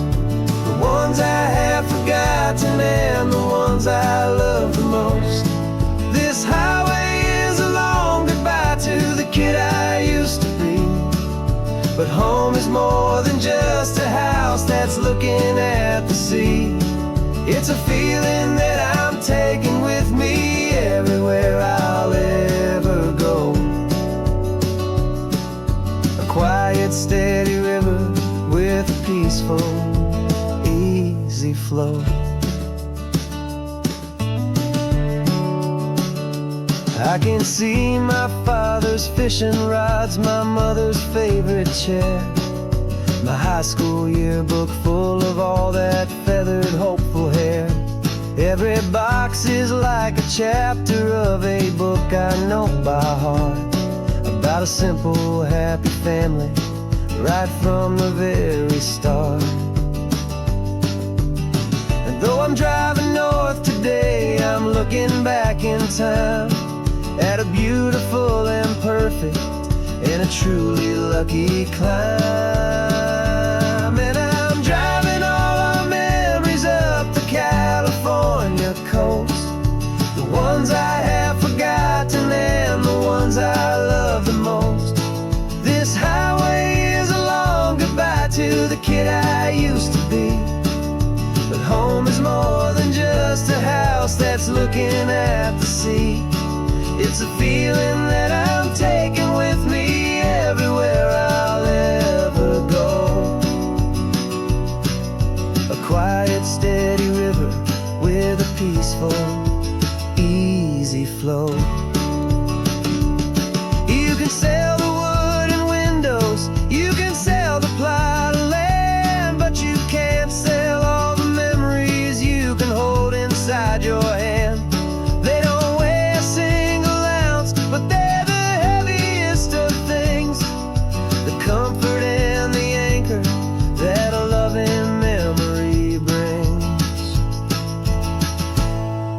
the ones I have forgotten and the ones I love the most. This highway is a long goodbye to the kid I used to be, but home is more than just a house that's looking at the sea. It's a feeling that I'm taking with me everywhere I'll ever go. A flow. I can see my father's fishing rods, my mother's favorite chair, my high school yearbook full of all that feathered, hopeful hair. Every box is like a chapter of a book I know by heart, about a simple, happy family, right from the very start. And though I'm driving north today, I'm looking back in time at a beautiful and perfect and a truly lucky climb. And I'm driving all our memories up the California coast, the ones I have forgotten and the ones I love the most. This highway is a long goodbye to the kid I used to be, but home is more than just a house that's looking at the sea. It's a feeling that I'm taking with me everywhere I'll ever go. A quiet, steady river with a peaceful, easy flow. You can sail the wood and windows, you can sail the plot of land, but you can't sail all the memories you can hold inside your hand. They don't weigh a single ounce, but they're the heaviest of things, the comfort and the anchor that a loving memory brings.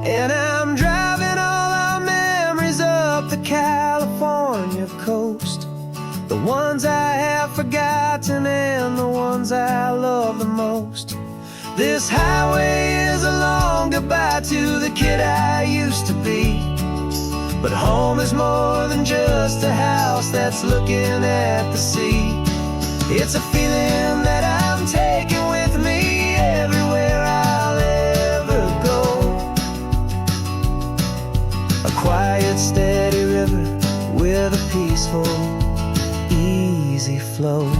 And I'm driving all our memories up the California coast, the ones I have forgotten and the ones I love the most. This highway is a long goodbye to the kid I used to be, but home is more than just a house that's looking at the sea. It's a feeling that I'm taking with me everywhere I'll ever go. A quiet, steady river with a peaceful, easy flow.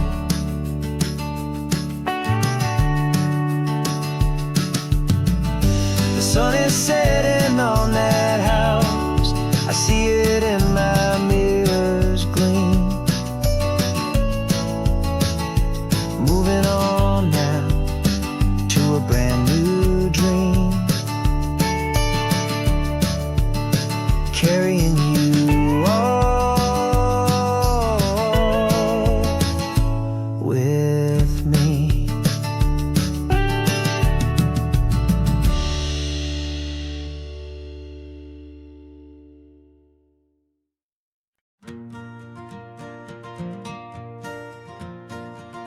The sun is setting on that house, I see it in my mirror's gleam. Moving on now to a brand new dream, carrying you all with me.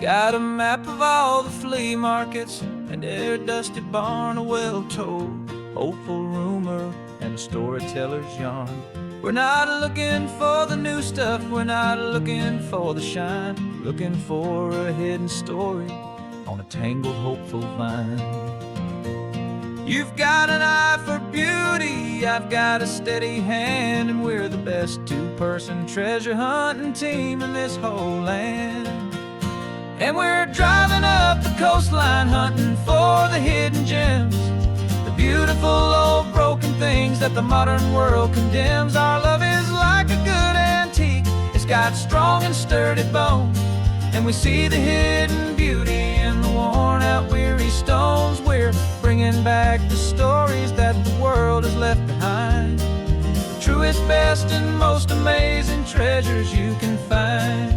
Got a map of all the flea markets and every dusty barn, a well-told, hopeful rumor and a storyteller's yarn. We're not looking for the new stuff, we're not looking for the shine, looking for a hidden story on a tangled, hopeful vine. You've got an eye for beauty, I've got a steady hand, and we're the best two-person treasure hunting team in this whole land. And we're driving up the coastline hunting for the hidden gems, the beautiful old broken things that the modern world condemns. Our love is like a good antique, it's got strong and sturdy bones, and we see the hidden beauty in the worn out weary stones. We're bringing back the stories that the world has left behind, the truest, best and most amazing treasures you can find.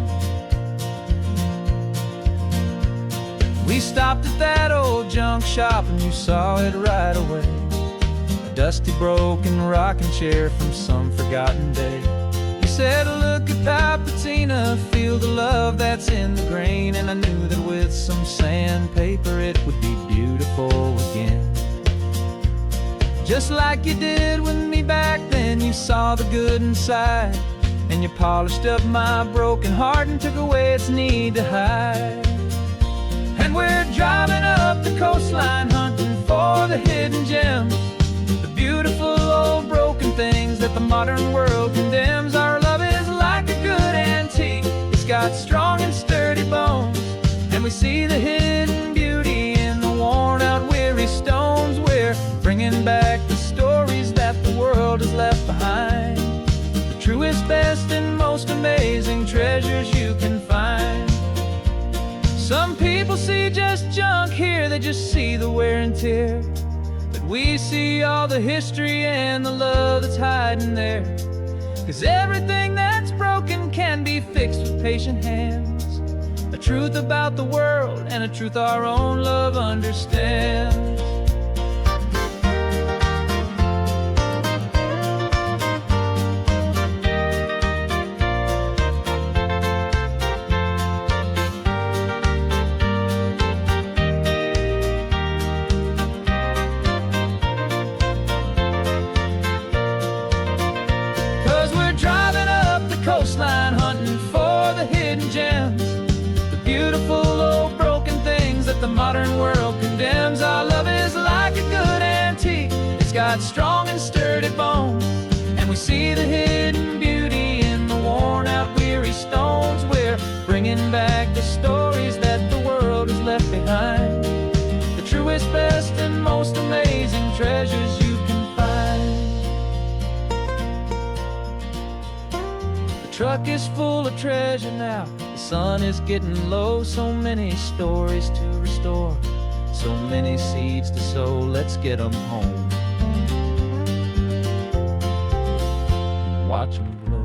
We stopped at that old junk shop and you saw it right away, a dusty, broken rocking chair from some forgotten day. You said, look at that patina, feel the love that's in the grain, and I knew that with some sandpaper it would be beautiful again. Just like you did with me back then, you saw the good inside, and you polished up my broken heart and took away its need to hide. And we're driving up the coastline hunting for the hidden gems, the beautiful old broken things that the modern world condemns. Our love is like a good antique, it's got strong and sturdy bones, and we see the hidden beauty in the worn out weary stone. world is left behind. The truest, best, and most amazing treasures you can find. Some people see just junk here, they just see the wear and tear. But we see all the history and the love that's hiding there. 'Cause everything that's broken can be fixed with patient hands. A truth about the world and a truth our own love understands. 'Cause we're driving up the coastline, hunting for the hidden gems, the beautiful old broken things that the modern world condemns. Our love is like a good antique, it's got strong and sturdy bones, and we see the hidden beauty in the worn out weary stones. We're bringing back the stories that the world has left behind, the truest, best, and most amazing treasures you can find. The truck is full of treasure now, the sun is getting low. So many stories to restore, so many seeds to sow. Let's get them home, watch them blow.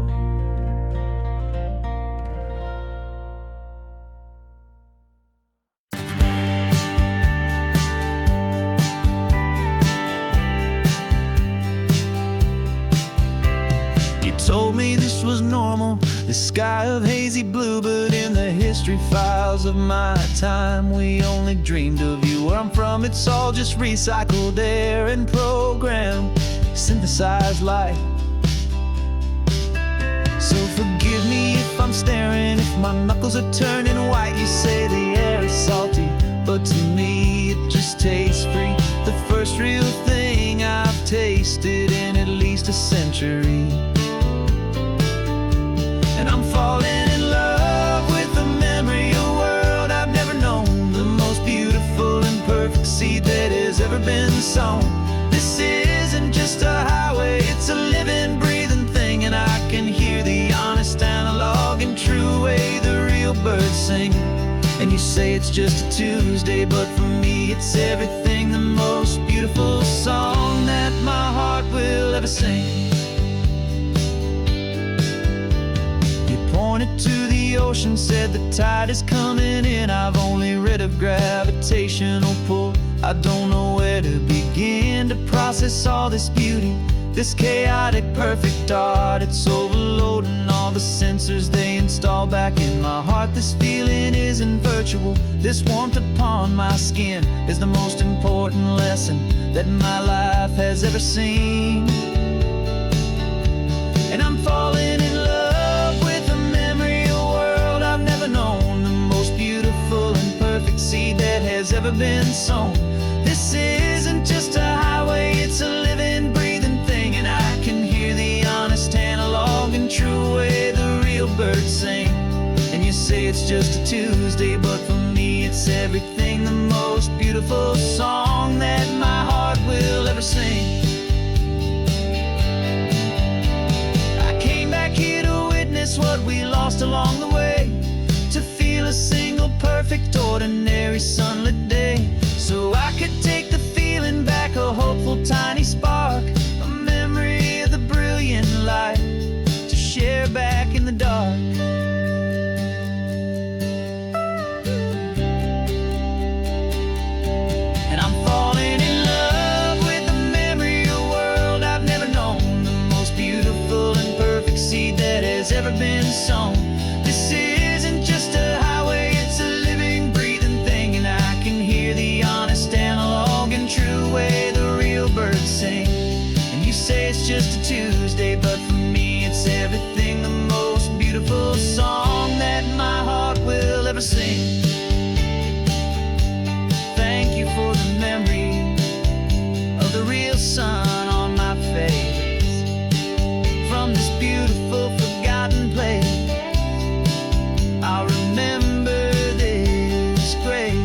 You told me this was normal, the sky of hazy blue, but in the history files of my time, we only dreamed of you. Where I'm from, it's all just recycled air and programmed, synthesized light. So forgive me if I'm staring, if my knuckles are turning white. You say the air is salty, but to me it just tastes free. The first real thing I've tasted in at least a century. And I'm falling in love with the memory of a world I've never known, the most beautiful and perfect seed that has ever been sown. This isn't just a highway, it's a living, breathing thing, and I can hear the honest, analog, and true way the real birds sing. And you say it's just a Tuesday, but for me it's everything, the most beautiful song that my heart will ever sing. Pointed to the ocean, said the tide is coming in. I've only read of gravitational pull, I don't know where to begin to process all this beauty, this chaotic perfect art. It's overloading all the sensors they install back in my heart. This feeling isn't virtual, this warmth upon my skin is the most important lesson that my life has ever seen. And I'm falling in love with a memory of a world I've never known, the most beautiful and perfect seed that has ever been sown. This isn't just a highway, it's a living, breathing thing, and I can hear the honest, analog, and true way the real birds sing. And you say it's just a Tuesday, but for me it's everything, the most beautiful song that my heart will ever sing. Here to witness what we lost along the way, to feel a single perfect ordinary sunlit day, so I could take the feeling back, a hopeful tiny spark, a memory of the brilliant light to share back in the dark. And I'm falling in love with the memory of a world I've never known, the most beautiful and perfect seed that has ever been sown. This isn't just a highway, it's a living, breathing thing, and I can hear the honest, analog, and true way the real birds sing. And you say it's just a Tuesday, but for me it's everything, the most beautiful song that my heart will ever sing. Thank you for the memory of the real sun on my face, from this beautiful forgotten place. I'll remember this grace.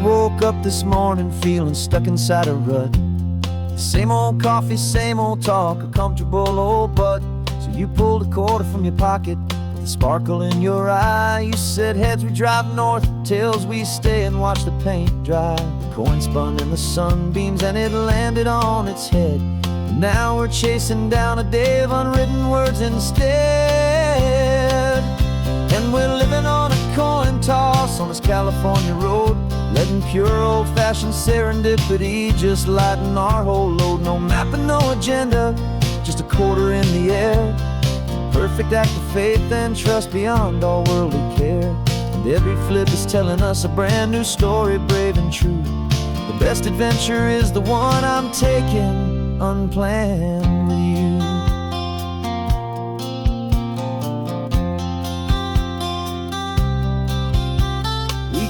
woke up this morning feeling stuck inside a rut. Same old coffee, same old talk, a comfortable old butt. So you pulled a quarter from your pocket with a sparkle in your eye. You said, heads we drive north, tails we stay and watch the paint dry. The coin spun in the sunbeams and it landed on its head. And now we're chasing down a day of unwritten words instead. And we're living on a coin toss on this California road, letting pure old-fashioned serendipity just lighten our whole load. No map and no agenda, just a quarter in the air. Perfect act of faith and trust beyond all worldly care. And every flip is telling us a brand new story, brave and true. The best adventure is the one I'm taking unplanned with you.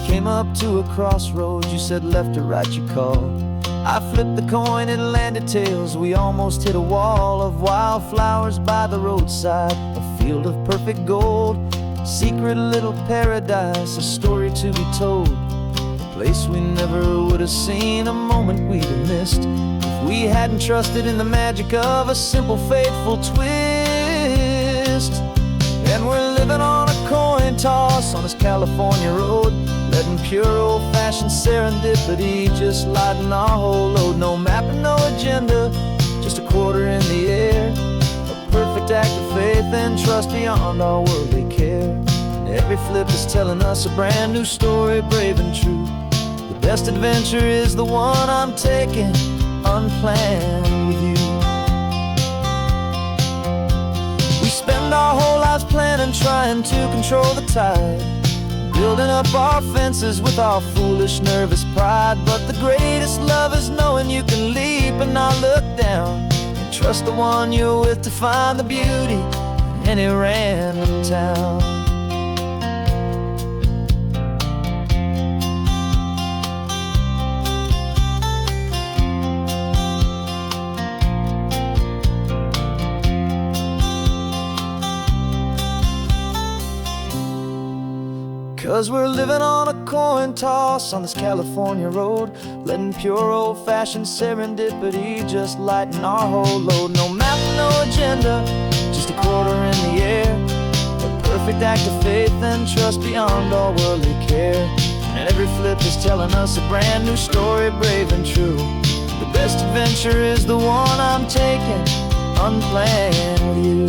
Came up to a crossroads, you said left or right you called. I flipped the coin, it landed tails. We almost hit a wall of wildflowers by the roadside, a field of perfect gold, secret little paradise, a story to be told. A place we never would have seen, a moment we'd have missed if we hadn't trusted in the magic of a simple faithful twist. And we're living on a coin toss on this California road, letting pure old-fashioned serendipity just lighten our whole load. No map and no agenda, just a quarter in the air. A perfect act of faith and trust beyond all worldly care. And every flip is telling us a brand new story, brave and true. The best adventure is the one I'm taking unplanned with you. We spend our whole lives planning, trying to control the tide, building up our fences with our foolish, nervous pride. But the greatest love is knowing you can leap and not look down, and trust the one you're with to find the beauty in any random town. 'Cause we're living on a coin toss on this California road, letting pure old-fashioned serendipity just lighten our whole load. No map, no agenda, just a quarter in the air. A perfect act of faith and trust beyond all worldly care. And every flip is telling us a brand new story, brave and true. The best adventure is the one I'm taking unplanned with you.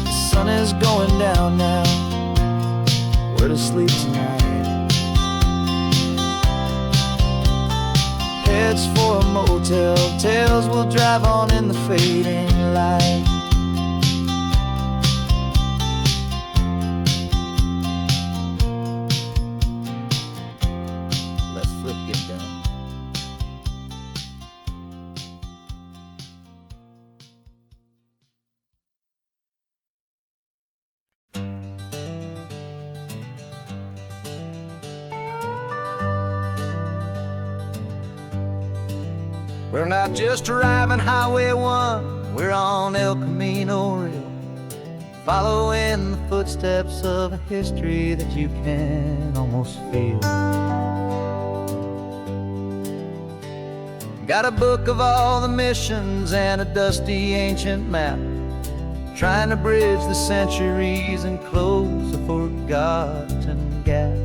The sun is going down now, we're to sleep tonight. Heads for a motel, tails will drive on in the fading light. Let's flip get down. We're not just driving Highway 1, we're on El Camino Real, following the footsteps of a history that you can almost feel. Got a book of all the missions and a dusty ancient map, trying to bridge the centuries and close a forgotten gap.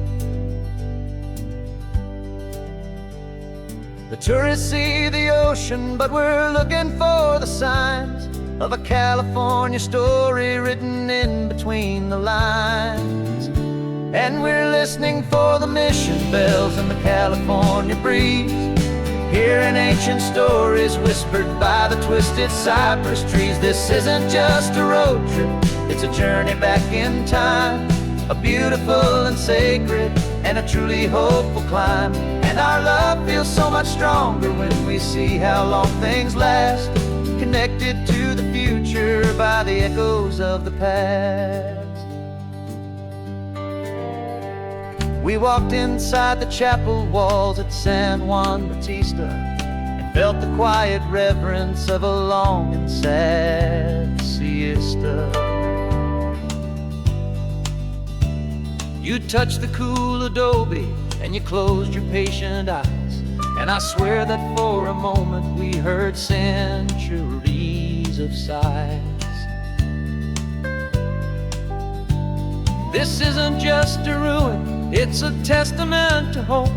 The tourists see the ocean, but we're looking for the signs of a California story written in between the lines. And we're listening for the mission bells and the California breeze, hearing ancient stories whispered by the twisted cypress trees. This isn't just a road trip, it's a journey back in time, a beautiful and sacred and a truly hopeful climb. And our love feels so much stronger when we see how long things last, connected to the future by the echoes of the past. We walked inside the chapel walls at San Juan Bautista and felt the quiet reverence of a long and sad siesta. You touched the cool adobe and you closed your patient eyes, and I swear that for a moment we heard centuries of sighs. This isn't just a ruin, it's a testament to hope,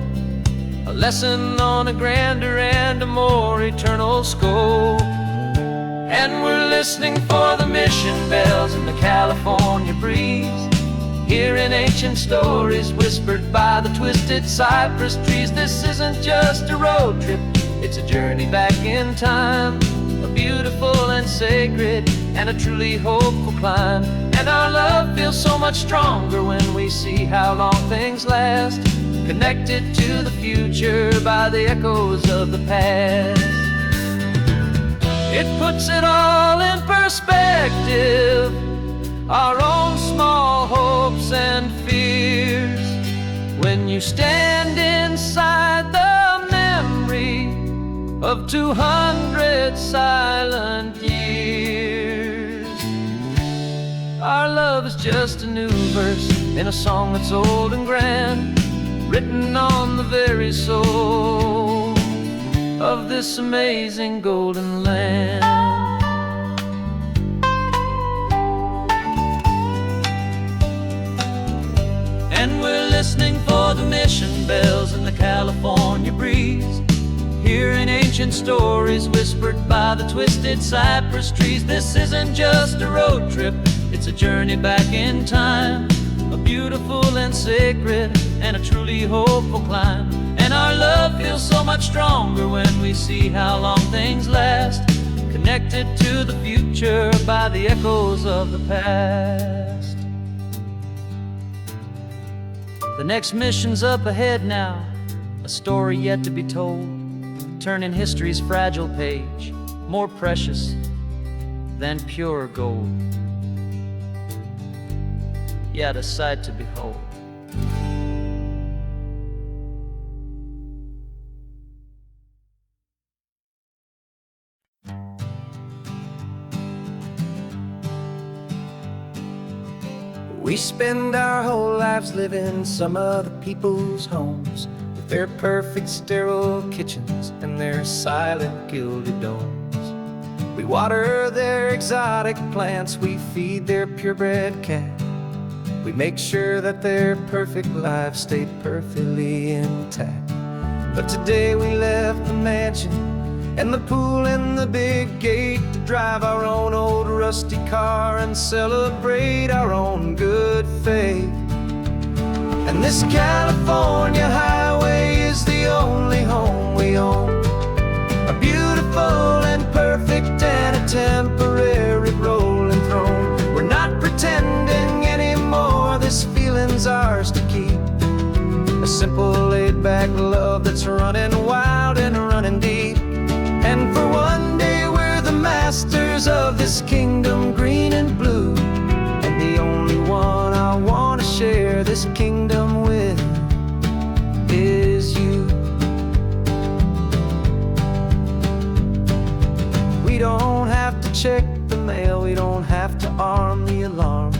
a lesson on a grander and a more eternal scope. And we're listening for the mission bells in the California breeze, hearing ancient stories whispered by the twisted cypress trees. This isn't just a road trip, it's a journey back in time, a beautiful and sacred and a truly hopeful climb. And our love feels so much stronger when we see how long things last, connected to the future by the echoes of the past. It puts it all in perspective, our own small hopes and fears, when you stand inside the memory of 200 silent years. Our love is just a new verse in a song that's old and grand, written on the very soul of this amazing golden land. And we're listening for the mission bells in the California breeze, hearing ancient stories whispered by the twisted cypress trees. This isn't just a road trip, it's a journey back in time, a beautiful and sacred and a truly hopeful climb. And our love feels so much stronger when we see how long things last, connected to the future by the echoes of the past. The next mission's up ahead now, a story yet to be told, turning history's fragile page more precious than pure gold. Yet a sight to behold. We spend our whole lives living some other people's homes, with their perfect sterile kitchens and their silent gilded domes. We water their exotic plants, we feed their purebred cat, we make sure that their perfect lives stayed perfectly intact. But today we left the mansion and the pool and the big gate to drive our own old rusty car and celebrate our own good faith. And this California highway is the only home we own, a beautiful and perfect and a temporary rolling throne. We're not pretending anymore, this feeling's ours to keep, a simple laid-back love that's running wild and running deep. And for one day we're the masters of this kingdom green and blue, and the only one I want to share this kingdom with is you. We don't have to check the mail, we don't have to arm the alarm,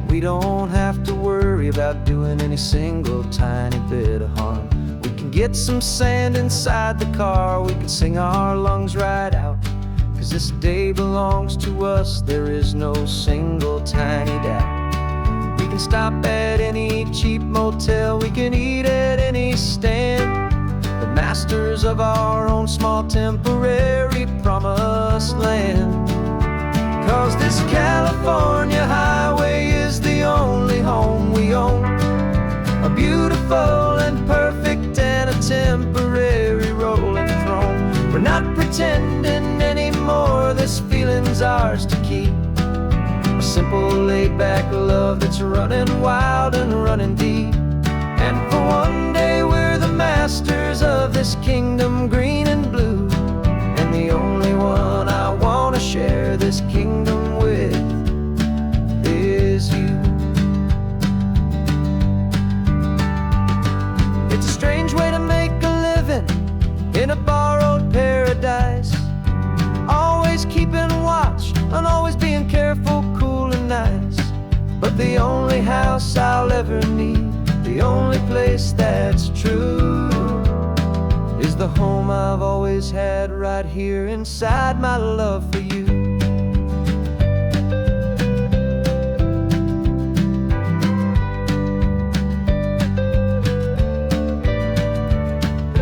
we don't have to worry about doing any single tiny bit of harm. We can get some sand inside the car, we can sing our lungs right out, 'cause this day belongs to us, there is no single tiny doubt. We can stop at any cheap motel, we can eat at any stand, the masters of our own small temporary promised land. 'Cause this California highway is the only home we own, a beautiful and perfect and a temporary rolling throne. We're not pretending anymore, this feeling's ours to keep, a simple laid-back love that's running wild and running deep. And for one day we're the masters of this kingdom green and blue, and the only one I want to share this kingdom with is you. It's a strange way to make a living in a borrowed paradise, always keeping watch and always being careful, cool and nice. But but the only house I'll ever need, the only place that's true, is the home I've always had right here inside my love for you.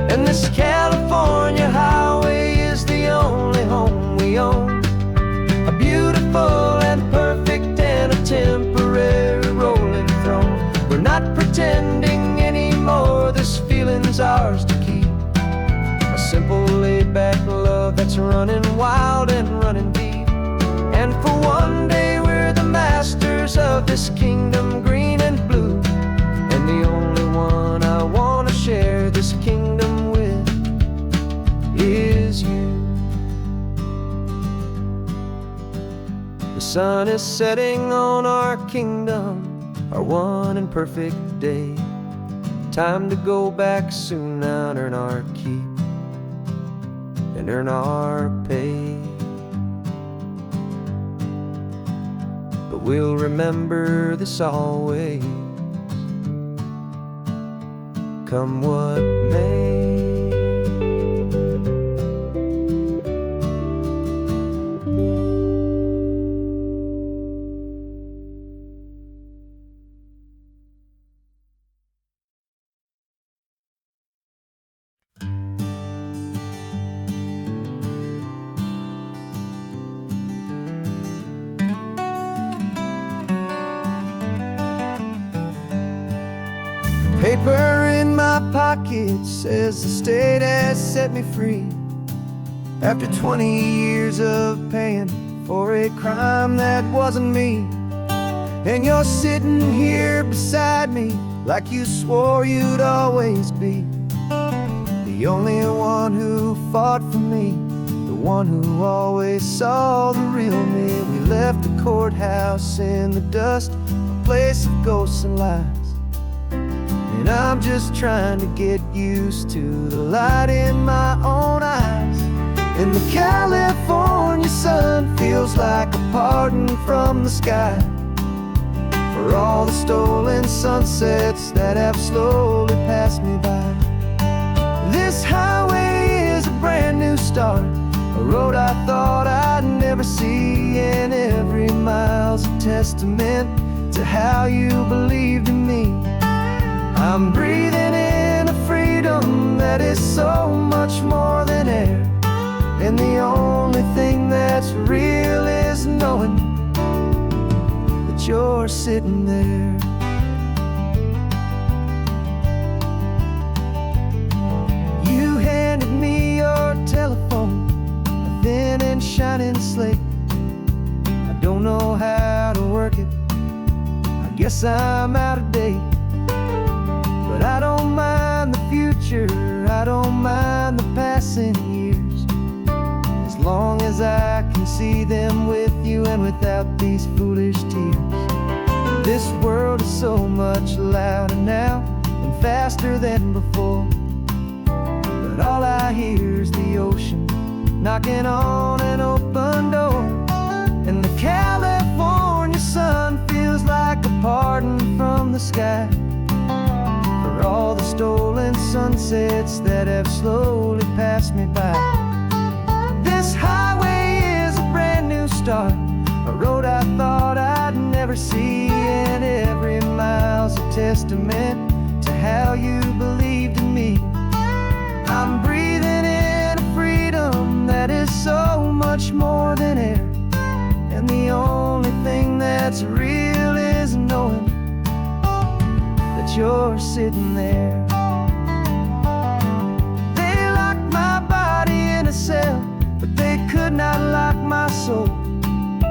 And this California highway is the only home we own, a beautiful and perfect and a temporary rolling throne. We're not pretending anymore, this feeling's ours to keep, a simple laid-back love that's running wild and running deep. And for one day we're the masters of this kingdom green and blue, and the only one I want to share this kingdom with is you. The sun is setting on our kingdom, our one and perfect day. Time to go back soon now and earn our keep and earn our pay. But we'll remember this always, come what may. Paper in my pocket says the state has set me free, after 20 years of paying for a crime that wasn't me. And you're sitting here beside me like you swore you'd always be, the only one who fought for me, the one who always saw the real me. We left the courthouse in the dust, a place of ghosts and lies, and I'm just trying to get used to the light in my own eyes. And the California sun feels like a pardon from the sky for all the stolen sunsets that have slowly passed me by. This highway is a brand new start, a road I thought I'd never see, and every mile's a testament to how you believed in me. I'm breathing in a freedom that is so much more than air, and the only thing that's real is knowing that you're sitting there. You handed me your telephone, a thin and shining slate. I don't know how to work it, I guess I'm out of date. But I don't mind the future, I don't mind the passing years, as long as I can see them with you and without these foolish tears. This world is so much louder now and faster than before, but all I hear is the ocean knocking on an open door. And the California sun feels like a pardon from the sky for all the stolen sunsets that have slowly passed me by. This highway is a brand new start, a road I thought I'd never see, and every mile's a testament to how you believed in me. I'm breathing in a freedom that is so much more than air, and the only thing that's real is knowing that you're sitting there. They locked my body in a cell, but they could not lock my soul,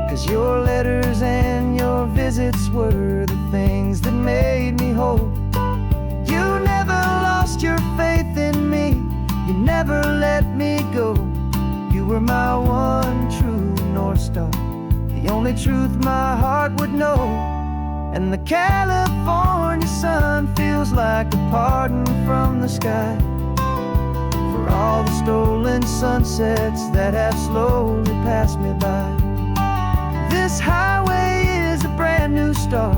'cause your letters and your visits were the things that made me whole. You never lost your faith in me, you never let me go. You were my one true North Star, the only truth my heart would know. And the California sun feels like a pardon from the sky for all the stolen sunsets that have slowly passed me by. This highway is a brand new start,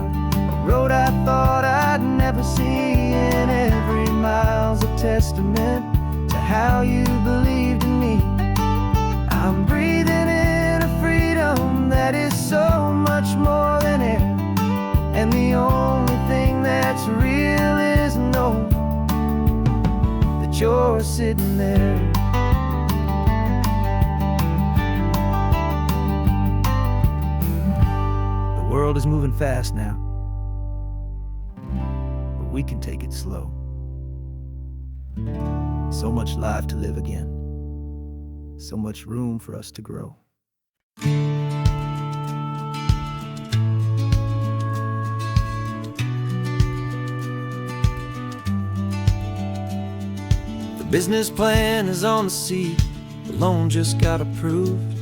prophecy, and every mile's a testament to how you believed in me. I'm breathing in a freedom that is so much more than air, and the only thing that's real is knowing that you're sitting there. The world is moving fast now, but we can take it slow. So much life to live again, so much room for us to grow. The business plan is on the seat, the loan just got approved.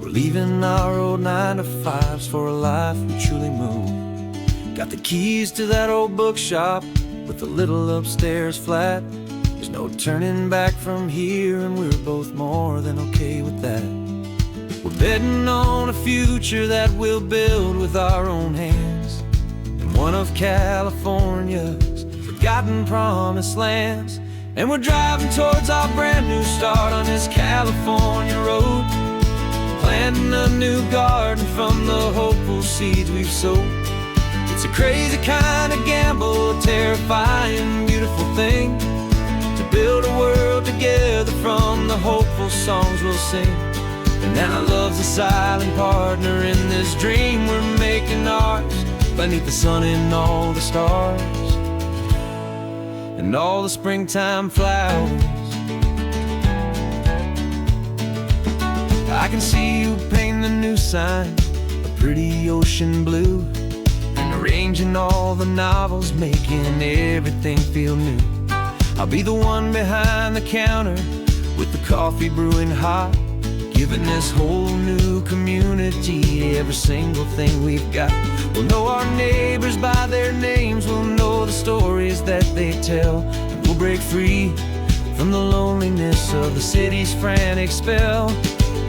We're leaving our old 9-to-5s for a life we truly move. Got the keys to that old bookshop with the little upstairs flat. There's no turning back from here, and we're both more than okay with that. We're betting on a future that we'll build with our own hands, in one of California's forgotten promised lands. And we're driving towards our brand new start on this California road, planting a new garden from the hopeful seeds we've sowed. It's a crazy kind of gamble, a terrifying, beautiful thing, to build a world together from the hopeful songs we'll sing. And now love's a silent partner in this dream we're making ours, beneath the sun and all the stars and all the springtime flowers. I can see you painting the new sign a pretty ocean blue, and arranging all the novels, making everything feel new. I'll be the one behind the counter with the coffee brewing hot, giving this whole new community every single thing we've got. We'll know our neighbors by their names, we'll know the stories that they tell, and we'll break free from the loneliness of the city's frantic spell.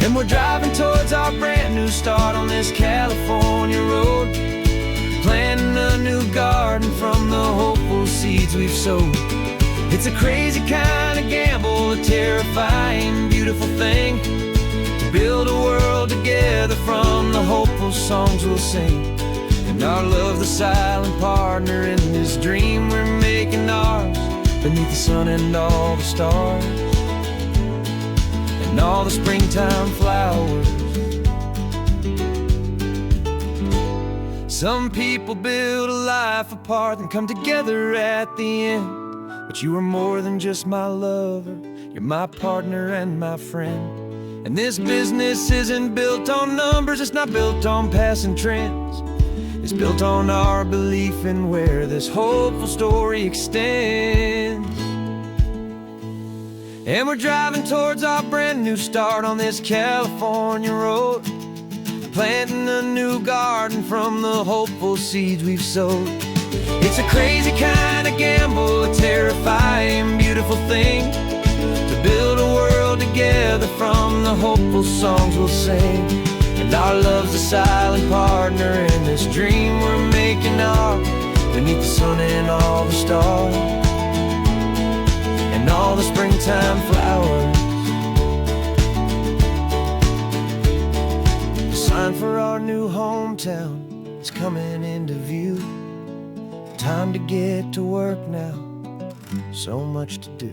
And we're driving towards our brand new start on this California road, planting a new garden from the hopeful seeds we've sowed. It's a crazy kind of gamble, a terrifying, beautiful thing, to build a world together from the hopeful songs we'll sing. And our love's the silent partner in this dream we're making ours, beneath the sun and all the stars and all the springtime flowers. Some people build a life apart and come together at the end, but you are more than just my lover, you're my partner and my friend. And this business isn't built on numbers, it's not built on passing trends. It's built on our belief in where this hopeful story extends. And we're driving towards our brand new start on this California road, planting a new garden from the hopeful seeds we've sowed. It's a crazy kind of gamble, a terrifying, beautiful thing, to build a world together from the hopeful songs we'll sing. And our love's a silent partner in this dream we're making ours, beneath the sun and all the stars and all the springtime flowers. The sign for our new hometown is coming into view. Time to get to work now, so much to do.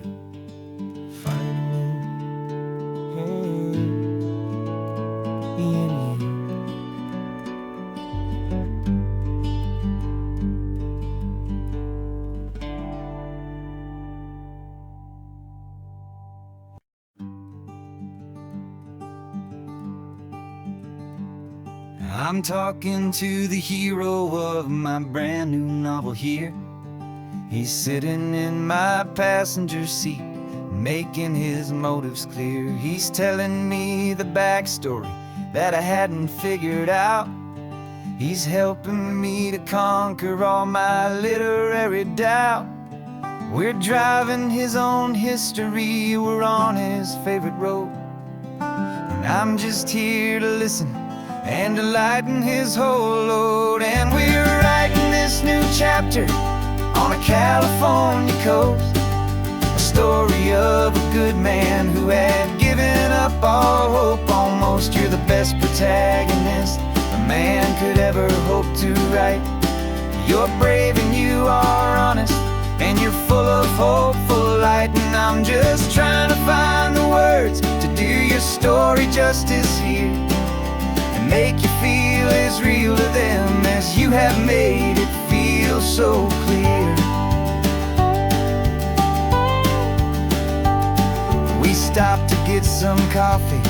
I'm talking to the hero of my brand new novel here. He's sitting in my passenger seat, making his motives clear. He's telling me the backstory that I hadn't figured out. He's helping me to conquer all my literary doubt. We're driving his own history, we're on his favorite road, and I'm just here to listen and to lighten his whole load. And we're writing this new chapter on a California coast. A story of a good man who had given up all hope almost. You're the best protagonist a man could ever hope to write. You're brave and you are honest, and you're full of hopeful light. And I'm just trying to find the words to do your story justice here, and make you feel as real to them as you have made it feel so clear. We stopped to get some coffee,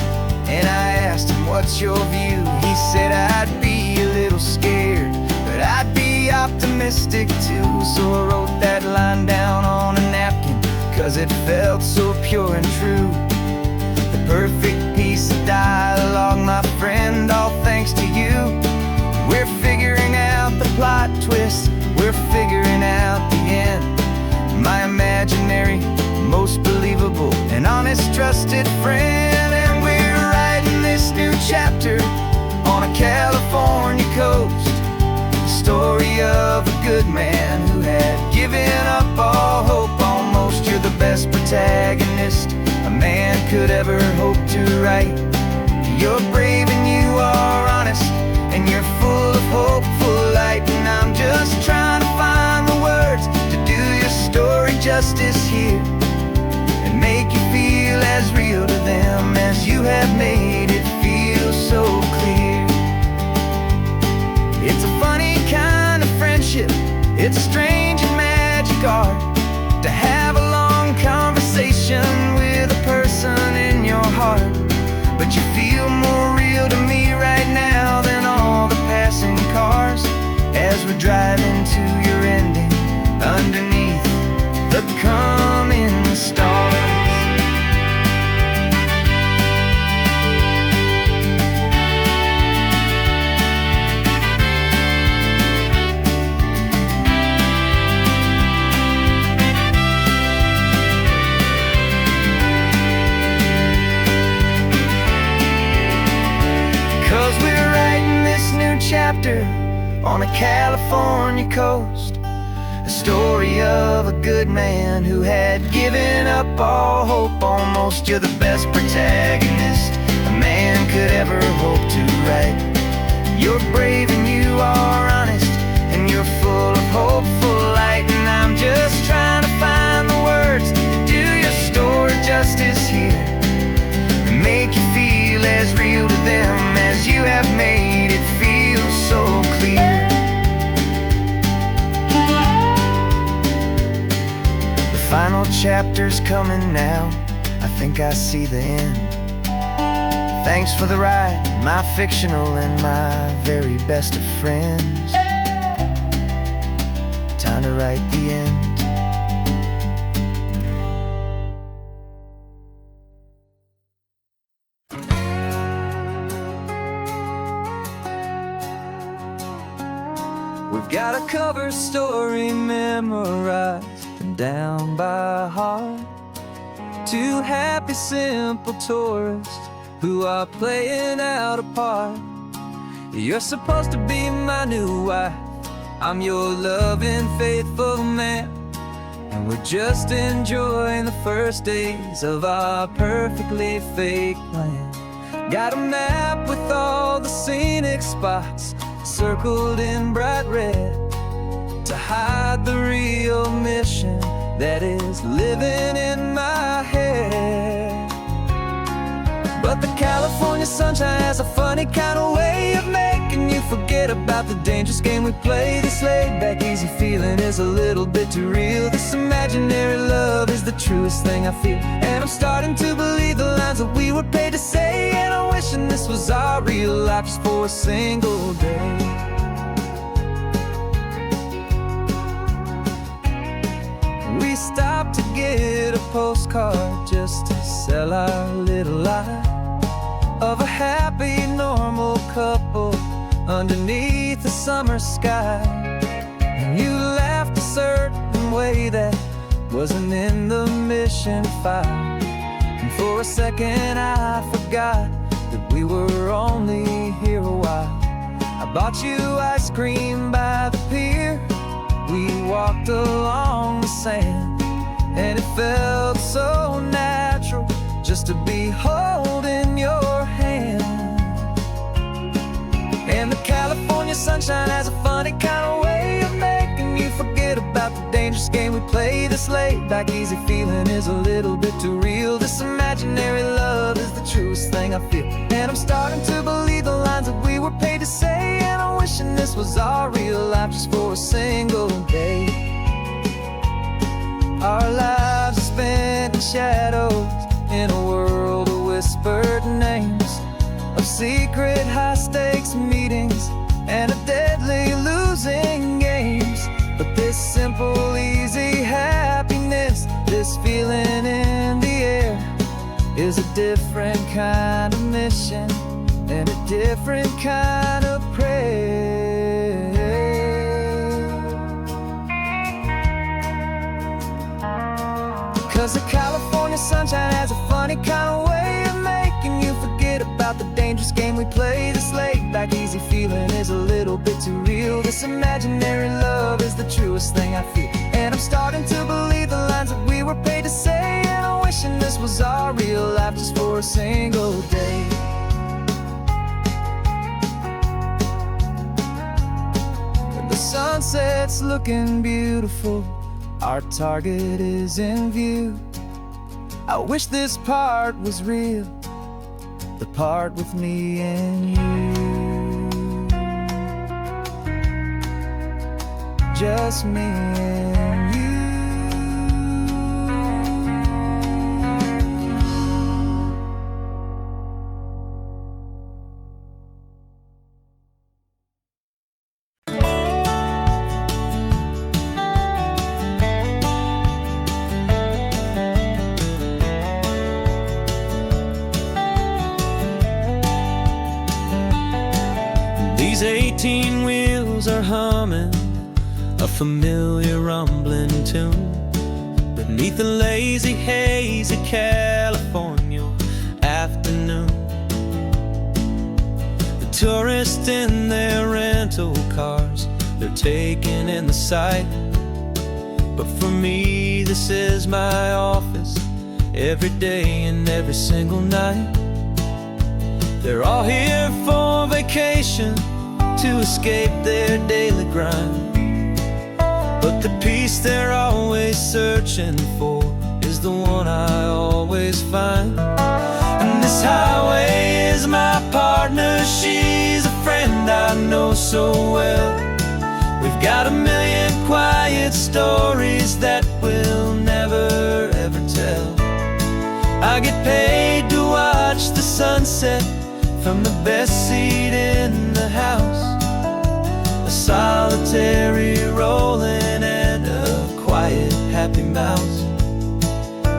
and I asked him, what's your view? He said, I'd be a little scared, but I'd be optimistic too. So I wrote that line down on a napkin, 'cause it felt so pure and true. The perfect piece of dialogue, my friend, all thanks to you. We're figuring out the plot twist, we're figuring out the end. My imaginary, most believable and honest trusted friend. And we're writing this new chapter on a California coast. The story of a good man who had given up all hope almost. You're the best protagonist a man could ever hope to write. You're brave and you are honest, and you're full of hopeful light. And I'm just trying to find the words to do your story justice here, and make you feel as real to them as you have made it feel so clear. It's a funny kind of friendship, it's strange and magic art to have a long conversation with a person in your heart. But you feel more real to me right now than all the passing cars, as we're driving to your ending underneath the coming stars. 'Cause we're writing this new chapter on a California coast. A story of a good man who had given up all hope almost. You're the best protagonist a man could ever hope to write. You're brave and you are honest, and you're full of hopeful light. And I'm just trying to find the words to do your story justice here, and make you feel as real to them as you have made it feel so clear. The final chapter's coming now, I think I see the end. Thanks for the ride, my fictional and my very best of friends. Time to write the end. We've got a cover story memorized and down by heart. Two happy, simple tourists who are playing out a part. You're supposed to be my new wife, I'm your loving, faithful man, and we're just enjoying the first days of our perfectly fake plan. Got a map with all the scenic spots circled in bright red to hide the real mission that is living in my head. But the California sunshine has a funny kind of way of making you forget about the dangerous game we play. This laid back easy feeling is a little bit too real. This imaginary love is the truest thing I feel, and I'm starting to believe the lines that we were paid to say. And I'm wishing this was our real life just for a single day. We stopped to get a postcard just to sell our little lie of a happy, normal couple underneath the summer sky. And you laughed a certain way that wasn't in the mission file, and for a second I forgot that we were only here a while. I bought you ice cream by the pier, we walked along the sand, and it felt so natural just to be holding your hand. And the California sunshine has a funny kind of way of making you forget about the dangerous game we play. This laid back easy feeling is a little bit too real. This imaginary love is the truest thing I feel, and I'm starting to believe the lines that we were paid to say. And I'm wishing this was our real life just for a single day. Our lives are spent in shadows, in a world of whispered names, of secret high-stakes meetings and of deadly losing games. But this simple, easy happiness, this feeling in the air, is a different kind of mission and a different kind of prayer. 'Cause the California sunshine has a funny kind of way of making you forget about the dangerous game we play. This laid back easy feeling is a little bit too real. This imaginary love is the truest thing I feel, and I'm starting to believe the lines that we were paid to say. And I'm wishing this was our real life just for a single day. The sunset's looking beautiful, our target is in view. I wish this part was real, the part with me and you. Just me and you. These 18 wheels are humming a familiar rumbling tune beneath the lazy haze of California afternoon. The tourists in their rental cars, they're taking in the sight. But for me, this is my office, every day and every single night. They're all here for vacation, to escape their daily grind. But the peace they're always searching for is the one I always find. And this highway is my partner, she's a friend I know so well. We've got a million quiet stories that we'll never ever tell. I get paid to watch the sunset from the best seat in the house, a solitary rolling and a quiet happy mouse.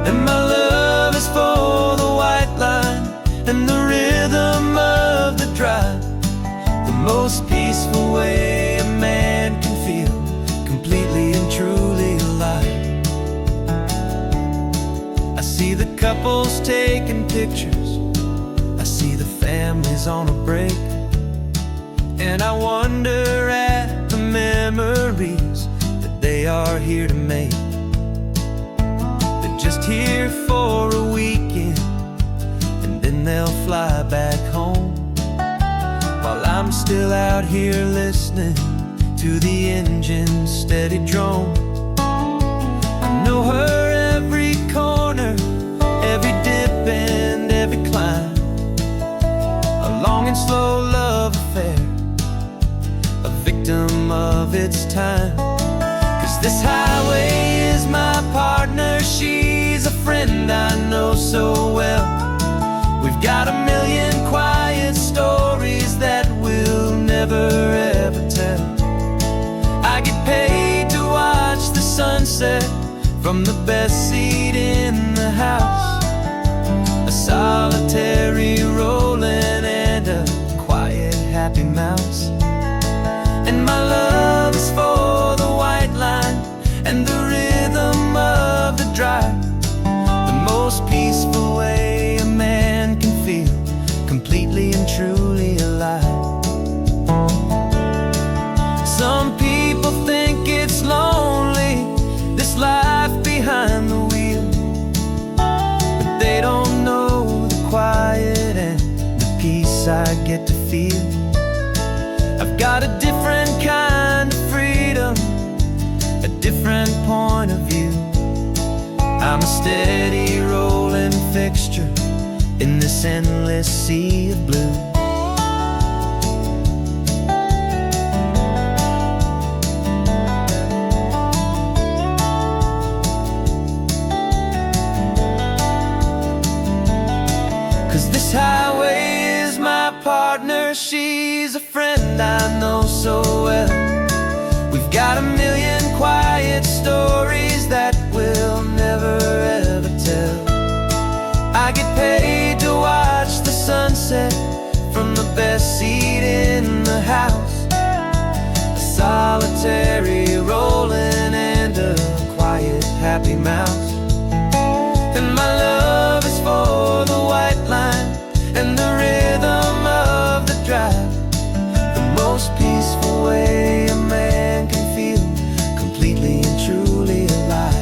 And my love is for the white line and the rhythm of the drive, the most peaceful way a man can feel completely and truly alive. I see the couples taking pictures, I see the families on a break, and I wonder at the memories that they are here to make. They're just here for a weekend, and then they'll fly back home, while I'm still out here listening to the engine's steady drone. I know her every corner, every dip and every climb, a long and slow love affair, a victim of its time. 'Cause this highway is my partner, she's a friend I know so well. We've got a million quiet stories that we'll never ever tell. I get paid to watch the sunset from the best seat in the house, a solitary rolling and a quiet happy mouse. And my love is for the white line and the rhythm of the drive, the most peaceful way a man can feel completely and truly alive. Some people think it's lonely got a different kind of freedom, a different point of view. I'm a steady rolling fixture in this endless sea of blue. This highway is my partner, she's a friend I know so well. We've got a million quiet stories that we'll never ever tell. I get paid to watch the sunset from the best seat in the house. A solitary rolling and a quiet happy mouse. And my love is for the white line and the rhythm of the drive, the most peaceful way a man can feel completely and truly alive.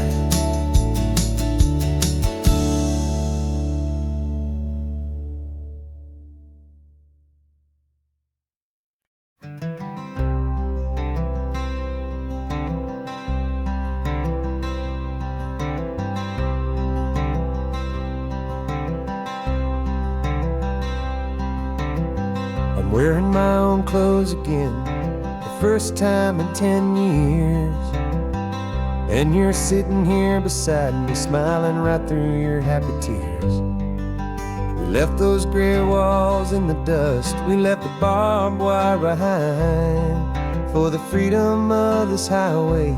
I'm wearing my own clothes again, the first time in 10 years. And you're sitting here beside me, smiling right through your happy tears. We left those gray walls in the dust, we left the barbed wire behind, for the freedom of this highway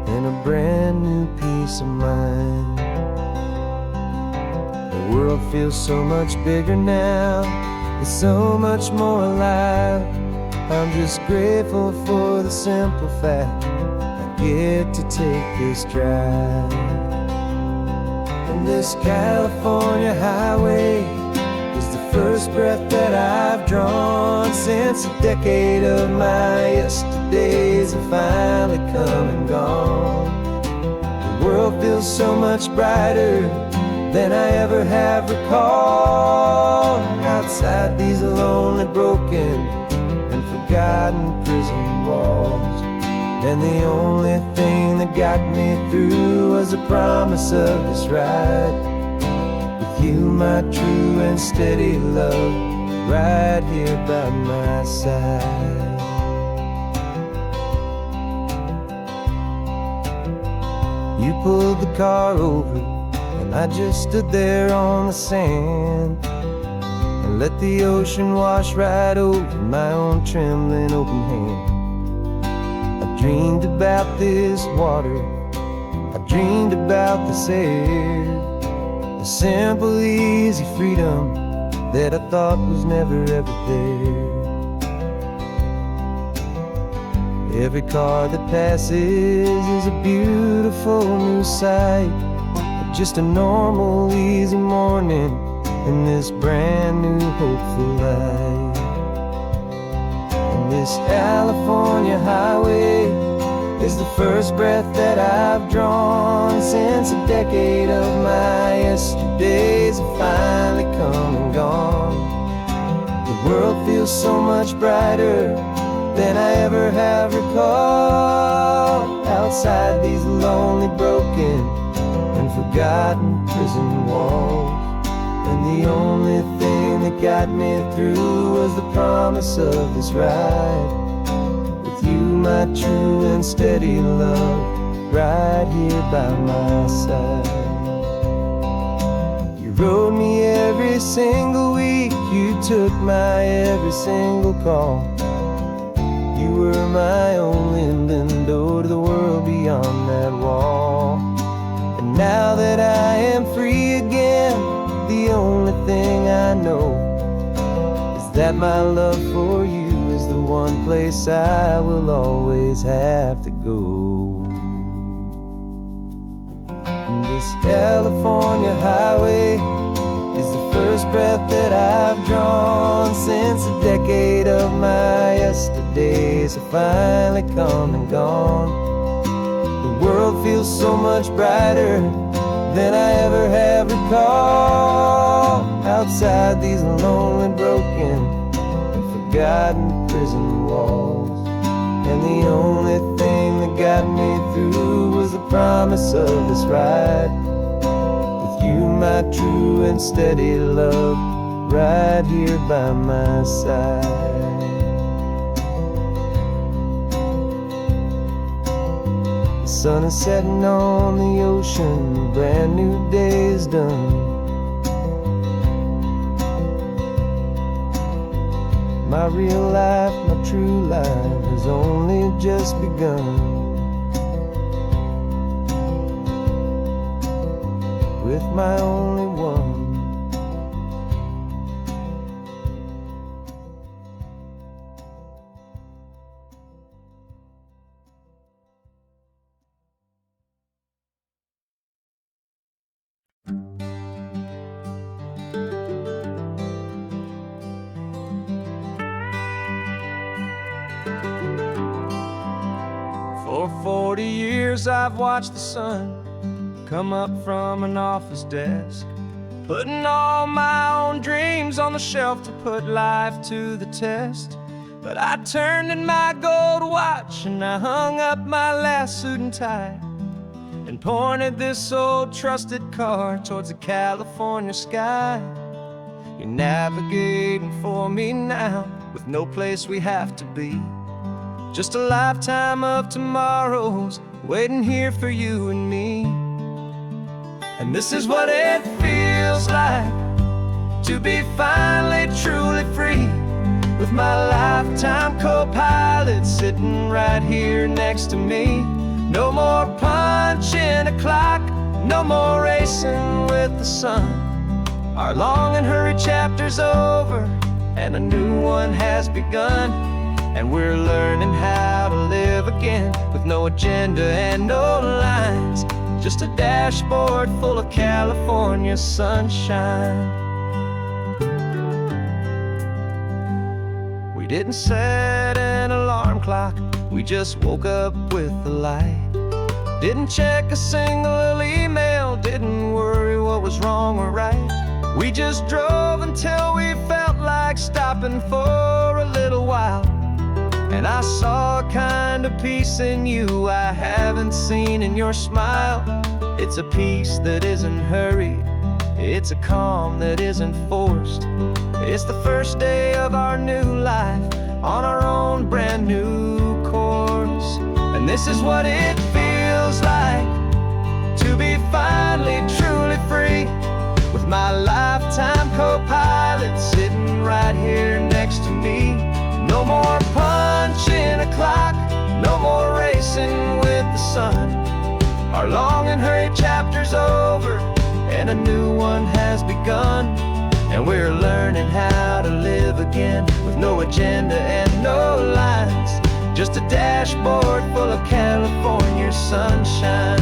and a brand new peace of mind. The world feels so much bigger now, it's so much more alive. I'm just grateful for the simple fact I get to take this drive. And this California highway is the first breath that I've drawn since a decade of my yesterdays have finally come and gone. The world feels so much brighter than I ever have recalled. Outside these lonely, broken, and forgotten prison walls. And the only thing that got me through was the promise of this ride. With you, my true and steady love, right here by my side. You pulled the car over, and I just stood there on the sand and let the ocean wash right over my own trembling open hand. I dreamed about this water, I dreamed about this air, the simple, easy freedom that I thought was never ever there. Every car that passes is a beautiful new sight, just a normal, easy morning in this brand new, hopeful life. And this California highway is the first breath that I've drawn since a decade of my yesterdays have finally come and gone. The world feels so much brighter than I ever have recalled. Outside these lonely, broken, and forgotten prison walls. And the only thing that got me through was the promise of this ride. With you, my true and steady love, right here by my side. You rode me every single week, you took my every single call. You were my only window to the world beyond that wall. And now that I am free again, the only thing I know is that my love for you is the one place I will always have to go. And this California highway is the first breath that I've drawn since a decade of my yesterdays have finally come and gone. The world feels so much brighter than I ever have recalled. Outside these lonely, broken, and forgotten prison walls. And the only thing that got me through was the promise of this ride with you, my true and steady love, right here by my side. The sun is setting on the ocean, a brand new day is done. My real life, my true life has only just begun. With my only one. For 40 years I've watched the sun come up from an office desk, putting all my own dreams on the shelf to put life to the test. But I turned in my gold watch and I hung up my last suit and tie and pointed this old trusted car towards the California sky. You're navigating for me now with no place we have to be, just a lifetime of tomorrows waiting here for you and me. And this is what it feels like to be finally truly free, with my lifetime co-pilot sitting right here next to me. No more punching a clock, no more racing with the sun. Our long and hurried chapter's over and a new one has begun. And we're learning how to live again with no agenda and no lines, just a dashboard full of California sunshine. We didn't set an alarm clock, we just woke up with the light. Didn't check a single email, didn't worry what was wrong or right. We just drove until we felt like stopping for a little while. And I saw a kind of peace in you I haven't seen in your smile. It's a peace that isn't hurried, it's a calm that isn't forced. It's the first day of our new life on our own brand new course. And this is what it feels like to be finally truly free, with my lifetime co-pilot sitting right here next to me. No more punching a clock, no more racing with the sun. Our long and hurried chapter's over and a new one has begun. And we're learning how to live again with no agenda and no lines, just a dashboard full of California sunshine.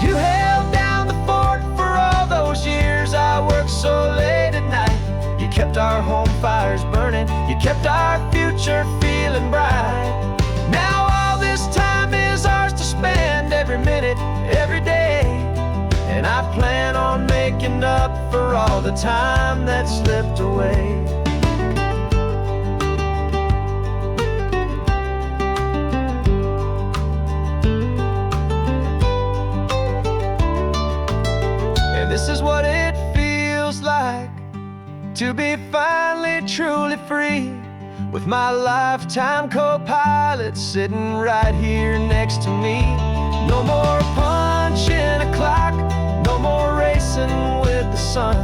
You held down the fort for all those years I worked so late at night. You kept our home fires burning, you kept our future feeling bright. Now all this time is ours to spend, every minute, every day. And I plan on making up for all the time that slipped away. And this is what it feels like to be finally truly free, with my lifetime co-pilot sitting right here next to me. No more punching a clock, no more racing with the sun.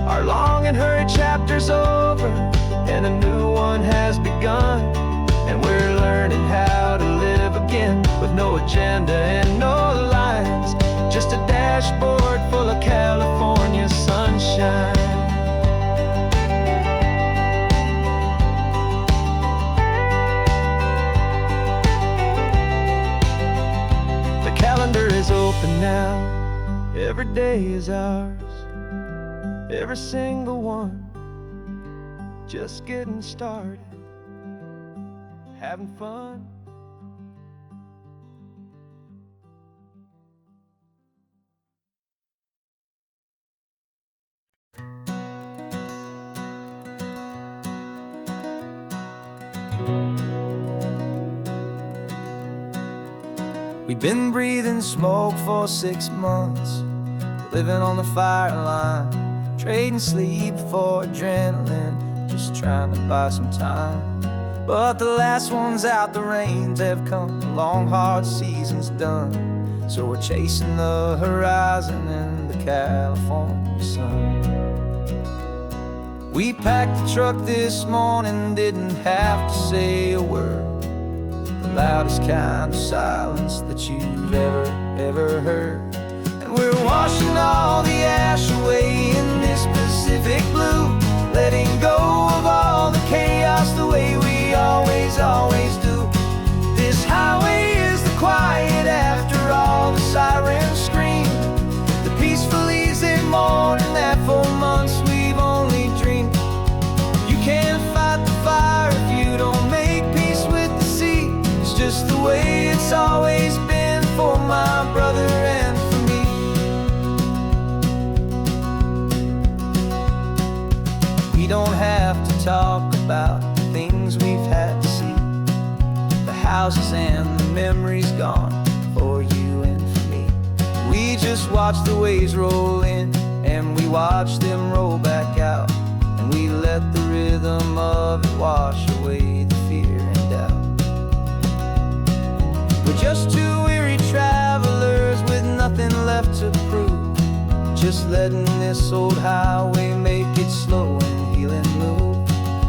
Our long and hurried chapter's over and a new one has begun. And we're learning how to live again with no agenda and no lines, just a dashboard full of California sunshine. Calendar is open now, every day is ours, every single one, just getting started, having fun. We've been breathing smoke for 6 months, living on the fire line, trading sleep for adrenaline, just trying to buy some time. But the last one's out, the rains have come, the long hard season's done. So we're chasing the horizon in the California sun. We packed the truck this morning, didn't have to say a word. The loudest kind of silence that you've ever heard. And we're washing all the ash away in this Pacific blue, letting go of all the chaos the way we always do. This highway is the quiet after all the sirens scream, the peaceful easy morning that for months we've only dreamed. You can't fight the fire if you don't make peace with the sea. It's just the way it's always been for my brother and for me. We don't have to talk about the things we've had to see, the houses and the memories gone for you and for me. We just watch the waves roll in and we watch them roll back out, and we let the rhythm of it wash away the fear and doubt. We're just two weary travelers with nothing left to prove, just letting this old highway make it slow and healing move.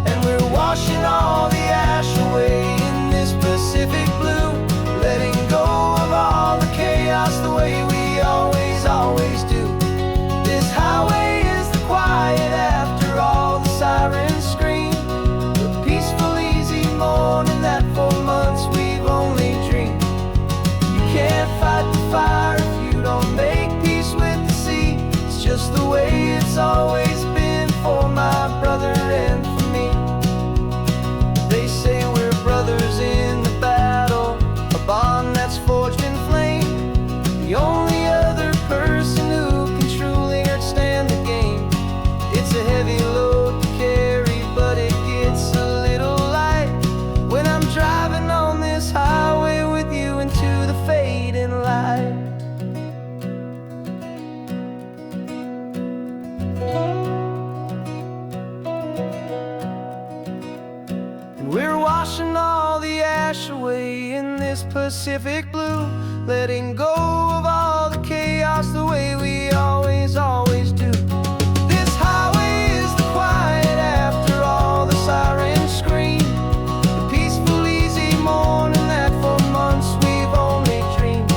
And we're washing all the ash away in this Pacific blue, letting go of all the chaos the way we always do. This highway is the quiet after all the sirens scream, the peaceful easy morning that for months we've only dreamed. You can't fight the fire if you don't make peace with the sea. It's just the way it's always been for my brother and for me. They say we're brothers in the battle, a bond that's forged in flame. The only other person who can truly understand the game. It's a heavy load to carry, but it gets a little light when I'm driving on this highway with you into the fading light. And we're washing all the ash away in this Pacific blue, letting go of all the chaos the way we always do. This highway is the quiet after all the sirens scream, the peaceful easy morning that for months we've only dreamed.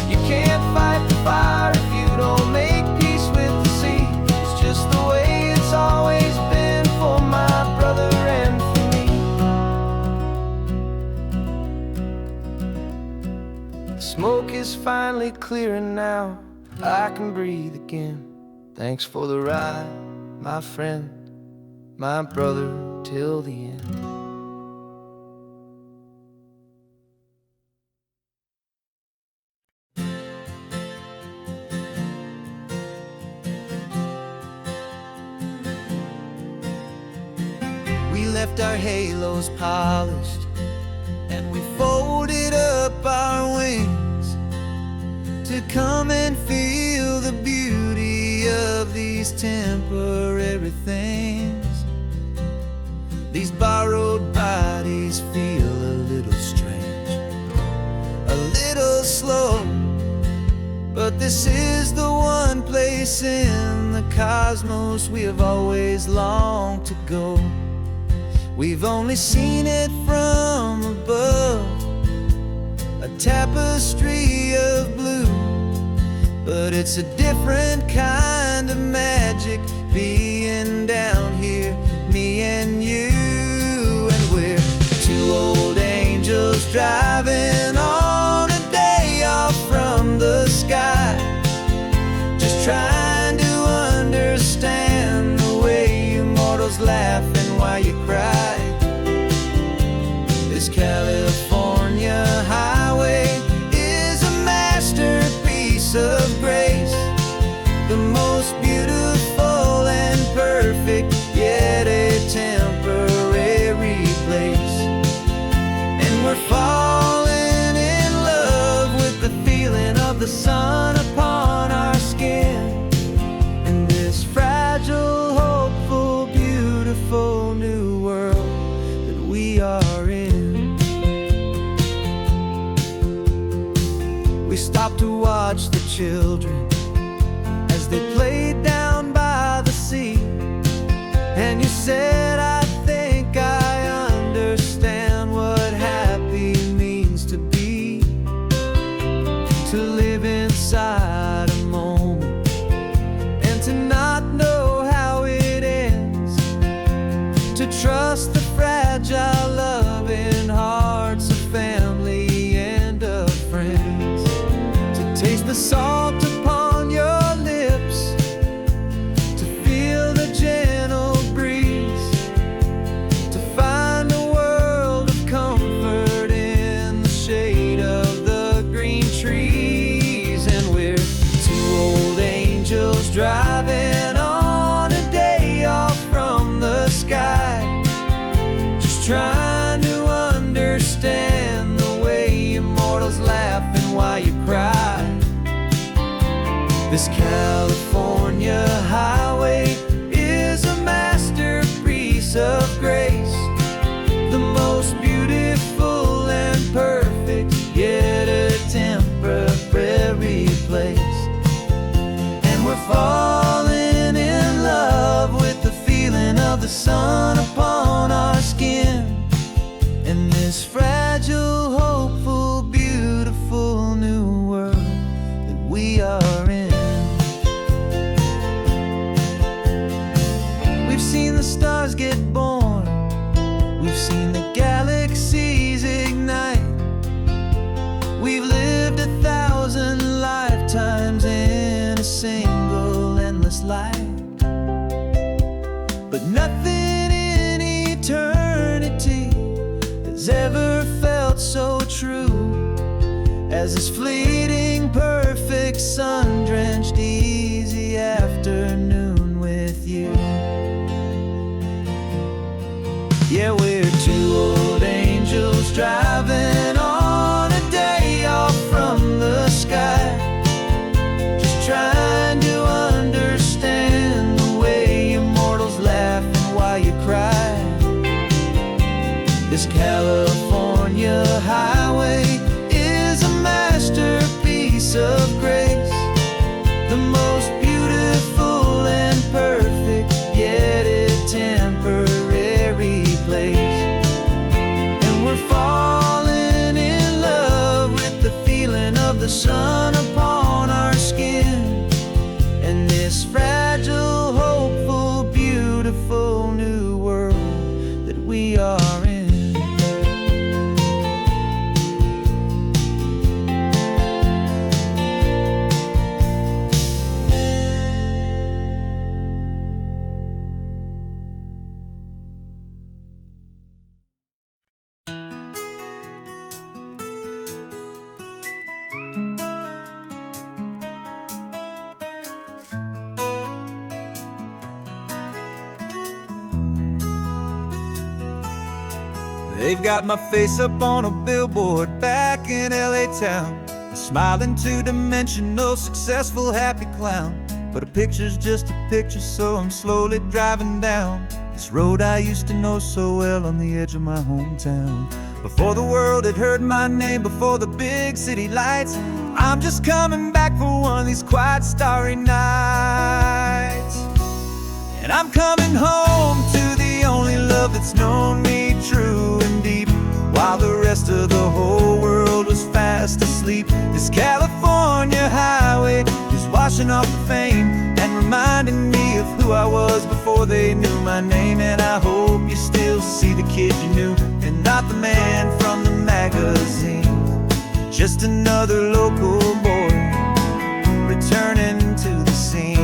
You can't fight the fire if you don't make peace with the sea. It's just the way it's always been for my brother and for me. The smoke is finally clearing now, I can breathe again. Thanks for the ride, my friend, my brother, till the end. We left our halos polished and we folded up our wings to come and feel the beauty of these temporary things. These borrowed bodies feel a little strange, a little slow, but this is the one place in the cosmos we have always longed to go. We've only seen it from above, a tapestry of blue, but it's a different kind of magic being down here, me and you. And we're two old angels driving on a day off from the sky, just trying to understand the way you mortals laugh and why you cry. This California highway is a masterpiece of grace, the most beautiful and perfect, yet a temporary place. And we're far are in. We stopped to watch the children as they played down by the sea. And you said, I think I understand what happy means to be. To live inside a moment and to not know how it ends. To trust the fragile loving hearts of family and of friends. To taste the salt upon your lips. To feel the gentle breeze. To find a world of comfort in the shade of the green trees. And we're two old angels driving on a day off from the sky, just trying to understand the way immortals laugh and why you cry. This California highway is a masterpiece of grace, the most beautiful and perfect, yet a temporary place. And we're falling in love with the feeling of the sun upon our skin, in this fragile, hopeful, beautiful new world that we are in. We've seen the stars get born, we've seen the galaxies ignite. We've lived 1,000 lifetimes in a single endless life. But nothing in eternity has ever felt so true as this fleeting, perfect, sun-drenched, easy afternoon with you. Yeah, we're two old angels driving on a day off from the sky, just trying to understand the way immortals laugh and why you cry. This California highway is a masterpiece of grace, the most beautiful and perfect, yet a temporary place. And we're falling in love with the feeling of the sun upon our skin, and this fragile, hopeful, beautiful new world that we are in. They've got my face up on a billboard back in LA town, a smiling two-dimensional, successful, happy clown. But a picture's just a picture, so I'm slowly driving down this road I used to know so well on the edge of my hometown. Before the world had heard my name, before the big city lights, I'm just coming back for one of these quiet, starry nights. And I'm coming home to the only love that's known me true and deep, while the rest of the whole world was fast asleep. This California highway is washing off the fame and reminding me of who I was before they knew my name. And I hope you still see the kid you knew, and not the man from the magazine, just another local boy returning to the scene.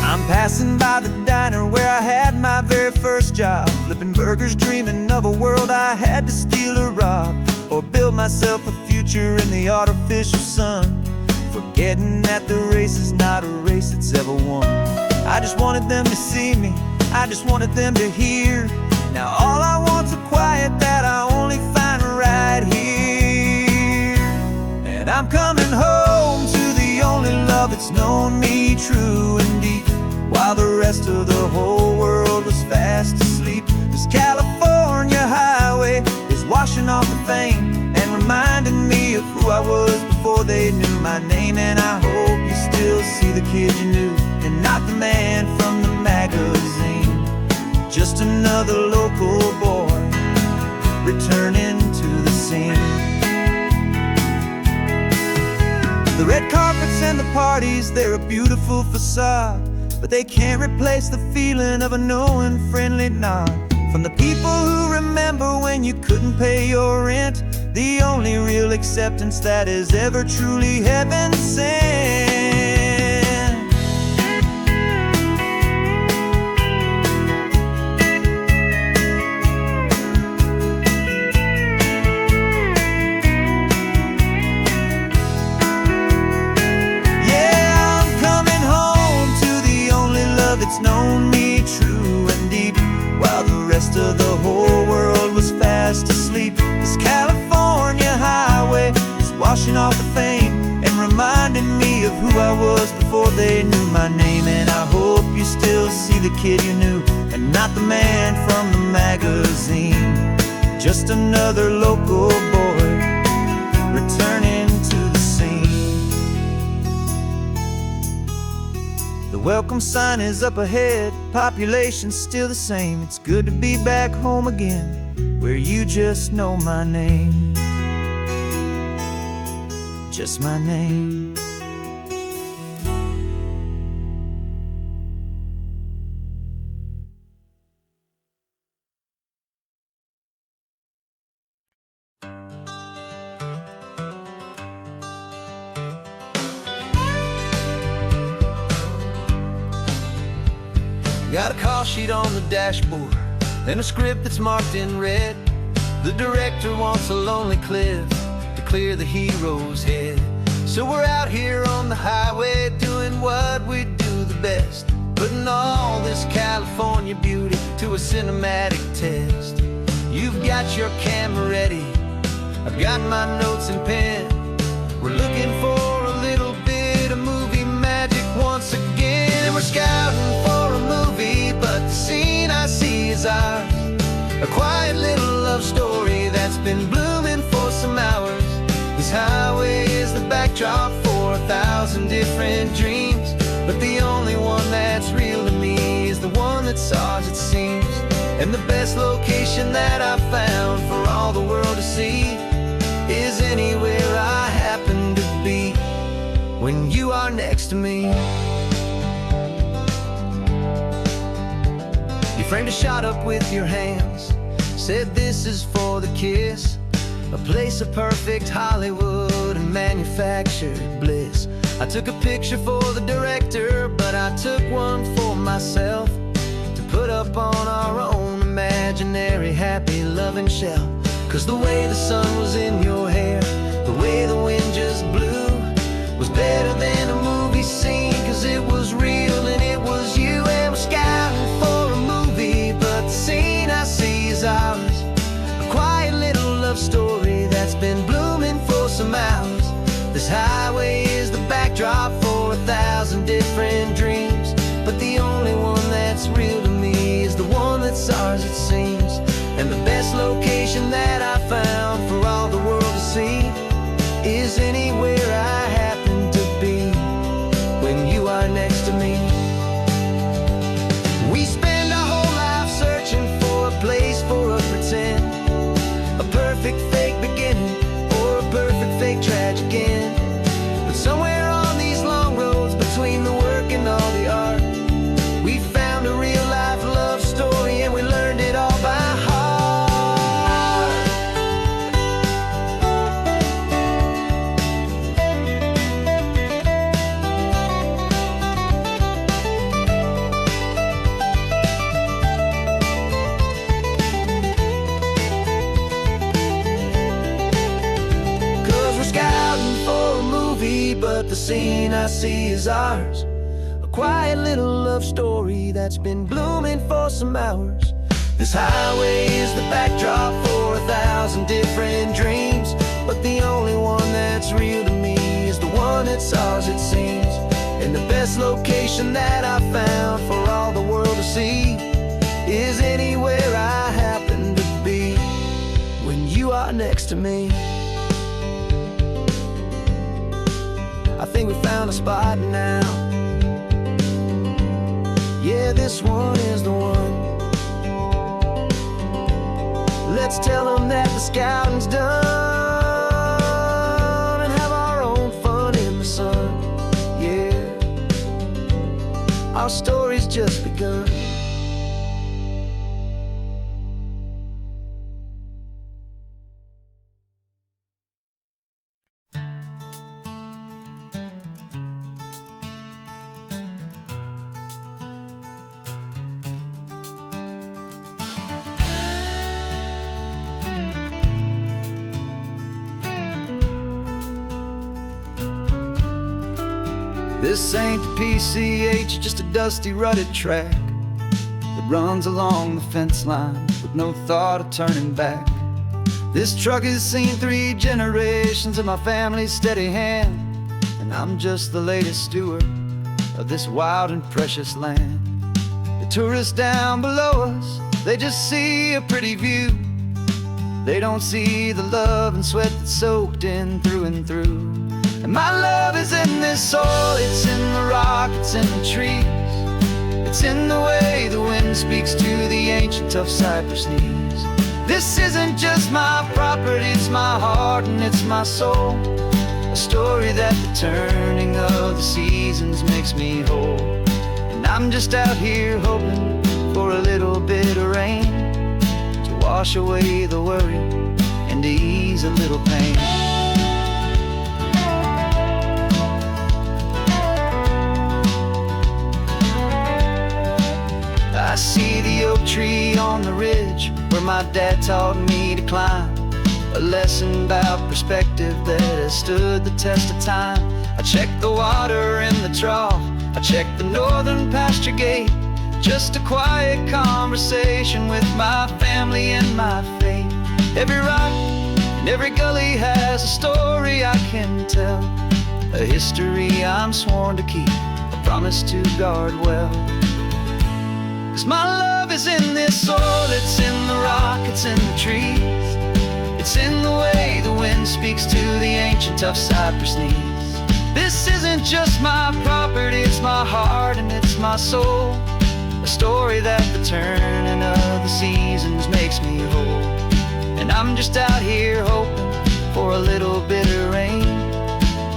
I'm passing by the diner where I had my very first job, flipping burgers, dreaming of a world I had to steal or rob, or build myself a future in the artificial sun, forgetting that the race is not a race that's ever won. I just wanted them to see me, I just wanted them to hear. Now all I want's a quiet that I only find right here. And I'm coming home to the only love that's known me true and deep, while the rest of the whole world was fast asleep. they knew my name. And I hope you still see the kid you knew, and not the man from the magazine. Just another local boy returning to the scene. The red carpets and the parties, they're a beautiful facade, but they can't replace the feeling of a knowing, friendly nod from the people who remember when you couldn't pay your rent. The only real acceptance that is ever truly heaven sent. It's known me true and deep, while the rest of the whole world was fast asleep. This California highway is washing off the fame and reminding me of who I was before they knew my name. And I hope you still see the kid you knew, and not the man from the magazine. Just another local boy returning to the scene. The welcome sign is up ahead, population's still the same. It's good to be back home again, where you just know my name. Just my name. Got a call sheet on the dashboard and a script that's marked in red. The director wants a lonely cliff to clear the hero's head. So we're out here on the highway doing what we do the best, putting all this California beauty to a cinematic test. You've got your camera ready, I've got my notes and pen. We're looking for a little bit of movie magic once again. And we're scouting for a movie, but the scene I see is ours. A quiet little love story that's been blooming for some hours. This highway is the backdrop for 1,000 different dreams, but the only one that's real to me is the one that's ours, it seems. And the best location that I've found for all the world to see is anywhere I happen to be when you are next to me. You framed a shot up with your hands, said this is for the kiss, a place of perfect Hollywood and manufactured bliss. I took a picture for the director, but I took one for myself to put up on our own imaginary happy loving shelf. Cause the way the sun was in your hair, the way the wind just blew, was better than a movie scene. Cause it was real and it was you. And we're scouting for a movie, but the scene I see is ours. A quiet little love story that's been blooming for some hours. This highway is the backdrop for 1,000 different dreams, but the only one that's real to me is the one that's ours, it seems. And the best location that I found for all the world to see is anywhere I happen to be when you are next to me. We spend our whole life searching for a place for a pretend, a perfect fake beginning or a perfect fake tragic end. But somewhere on these long roads between the work and all the art, we found a real life love story and we learned it all by heart. But the scene I see is ours. A quiet little love story that's been blooming for some hours. This highway is the backdrop for 1,000 different dreams, but the only one that's real to me is the one that's ours, it seems. And the best location that I found for all the world to see is anywhere I happen to be when you are next to me. I think we found a spot now. Yeah, this one is the one. Let's tell them that the scouting's done and have our own fun in the sun. Yeah, our story's just begun. This ain't the PCH, just a dusty, rutted track that runs along the fence line with no thought of turning back. This truck has seen 3 generations of my family's steady hand, and I'm just the latest steward of this wild and precious land. The tourists down below us, they just see a pretty view. They don't see the love and sweat that's soaked in through and through. And my love is in this soil, it's in the rock, it's in the trees. It's in the way the wind speaks to the ancient tough cypress knees. This isn't just my property, it's my heart and it's my soul. A story that the turning of the seasons makes me whole. And I'm just out here hoping for a little bit of rain to wash away the worry and to ease a little pain. I see the oak tree on the ridge where my dad taught me to climb. A lesson about perspective that has stood the test of time. I check the water in the trough, I check the northern pasture gate. Just a quiet conversation with my family and my faith. Every rock and every gully has a story I can tell. A history I'm sworn to keep, a promise to guard well. 'Cause my love is in this soil, it's in the rock, it's in the trees. It's in the way the wind speaks to the ancient tough cypress knees. This isn't just my property, it's my heart and it's my soul. A story that the turning of the seasons makes me whole. And I'm just out here hoping for a little bit of rain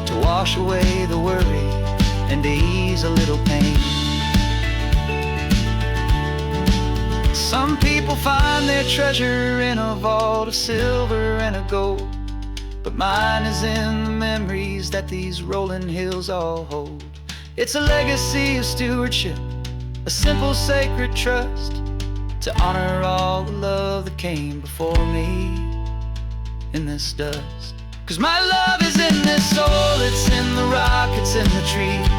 to wash away the worry and to ease a little pain. Some people find their treasure in a vault of silver and of gold, but mine is in the memories that these rolling hills all hold. It's a legacy of stewardship, a simple sacred trust, to honor all the love that came before me in this dust. 'Cause my love is in this soil, it's in the rock, it's in the trees.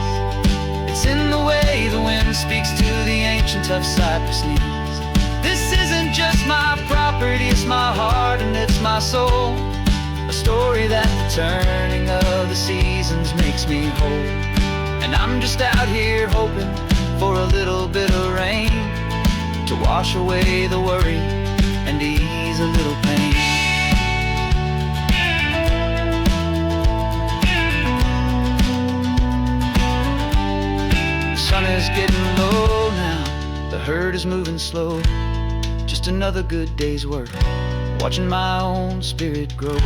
It's in the way the wind speaks to the ancient tough cypress knees. This isn't just my property, it's my heart and it's my soul. A story that the turning of the seasons makes me whole. And I'm just out here hoping for a little bit of rain to wash away the worry and ease a little pain. The sun is getting low now, the herd is moving slow. Just another good day's work, watching my own spirit grow.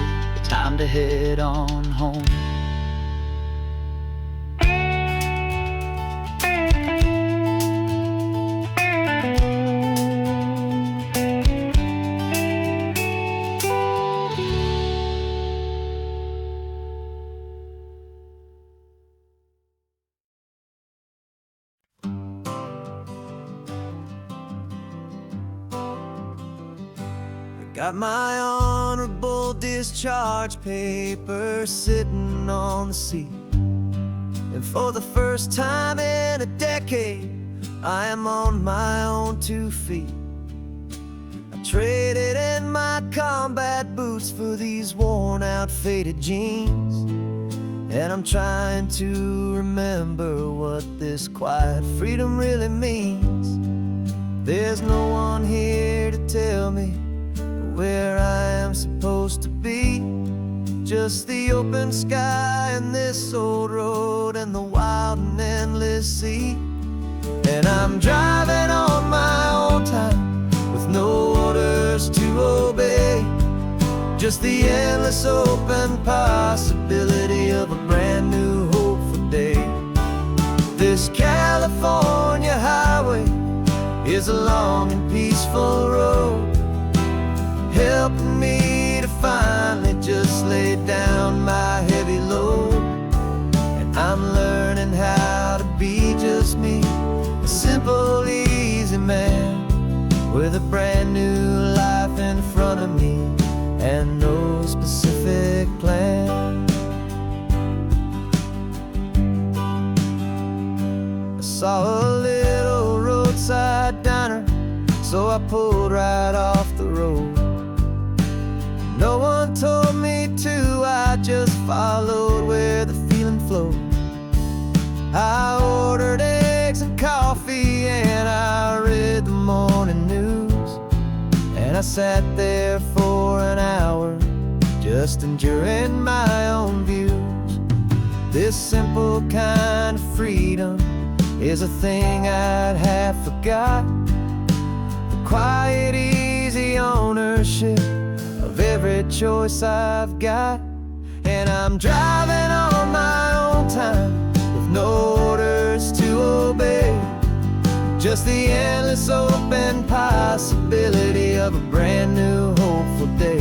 Time to head on home. Got my honorable discharge paper sitting on the seat, and for the first time in a decade I am on my own 2 feet. I traded in my combat boots for these worn out faded jeans, and I'm trying to remember what this quiet freedom really means. There's no one here to tell me where I am supposed to be. just the open sky and this old road and the wild and endless sea. And I'm driving on my own time with no orders to obey, just the endless open possibility of a brand new hopeful day. This California highway is a long and peaceful road, helping me to finally just lay down my heavy load. And I'm learning how to be just me, a simple, easy man with a brand new life in front of me and no specific plan. I saw a little roadside diner, so I pulled right off the road. No one told me to, I just followed where the feeling flowed. I ordered eggs and coffee and I read the morning news, and I sat there for an hour just enjoying my own views. This simple kind of freedom is a thing I'd have forgot, the quiet, easy ownership of every choice I've got. And I'm driving on my own time with no orders to obey, just the endless open possibility of a brand new hopeful day.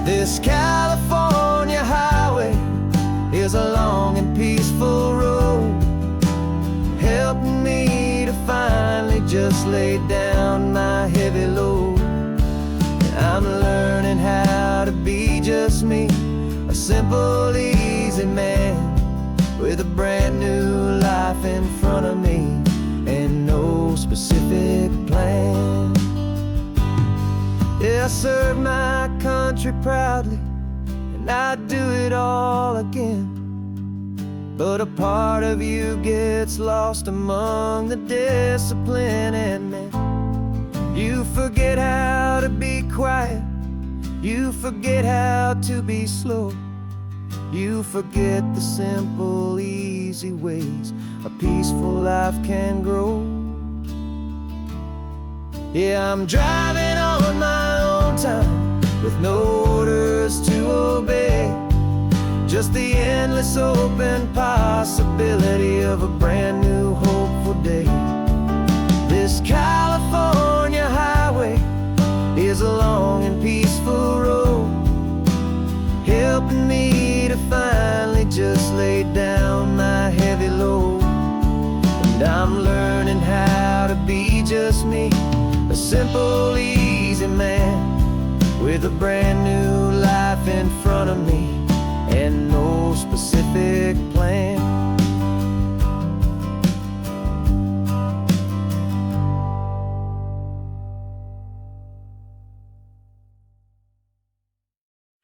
This California highway is a long and peaceful road, helping me to finally just lay down my heavy load. And I'm learning how to be just me, a simple, easy man with a brand new life in front of me and no specific plan. Yeah, I serve my country proudly and I'd do it all again, but a part of you gets lost among the discipline, and man, you forget how to be quiet, you forget how to be slow, you forget the simple, easy ways a peaceful life can grow. Yeah, I'm driving on my own time with no orders to obey, just the endless open possibility of a brand new hopeful day. This California highway is a long and peaceful road, helping me to finally just lay down my heavy load. And I'm learning how to be just me, a simple, easy man with a brand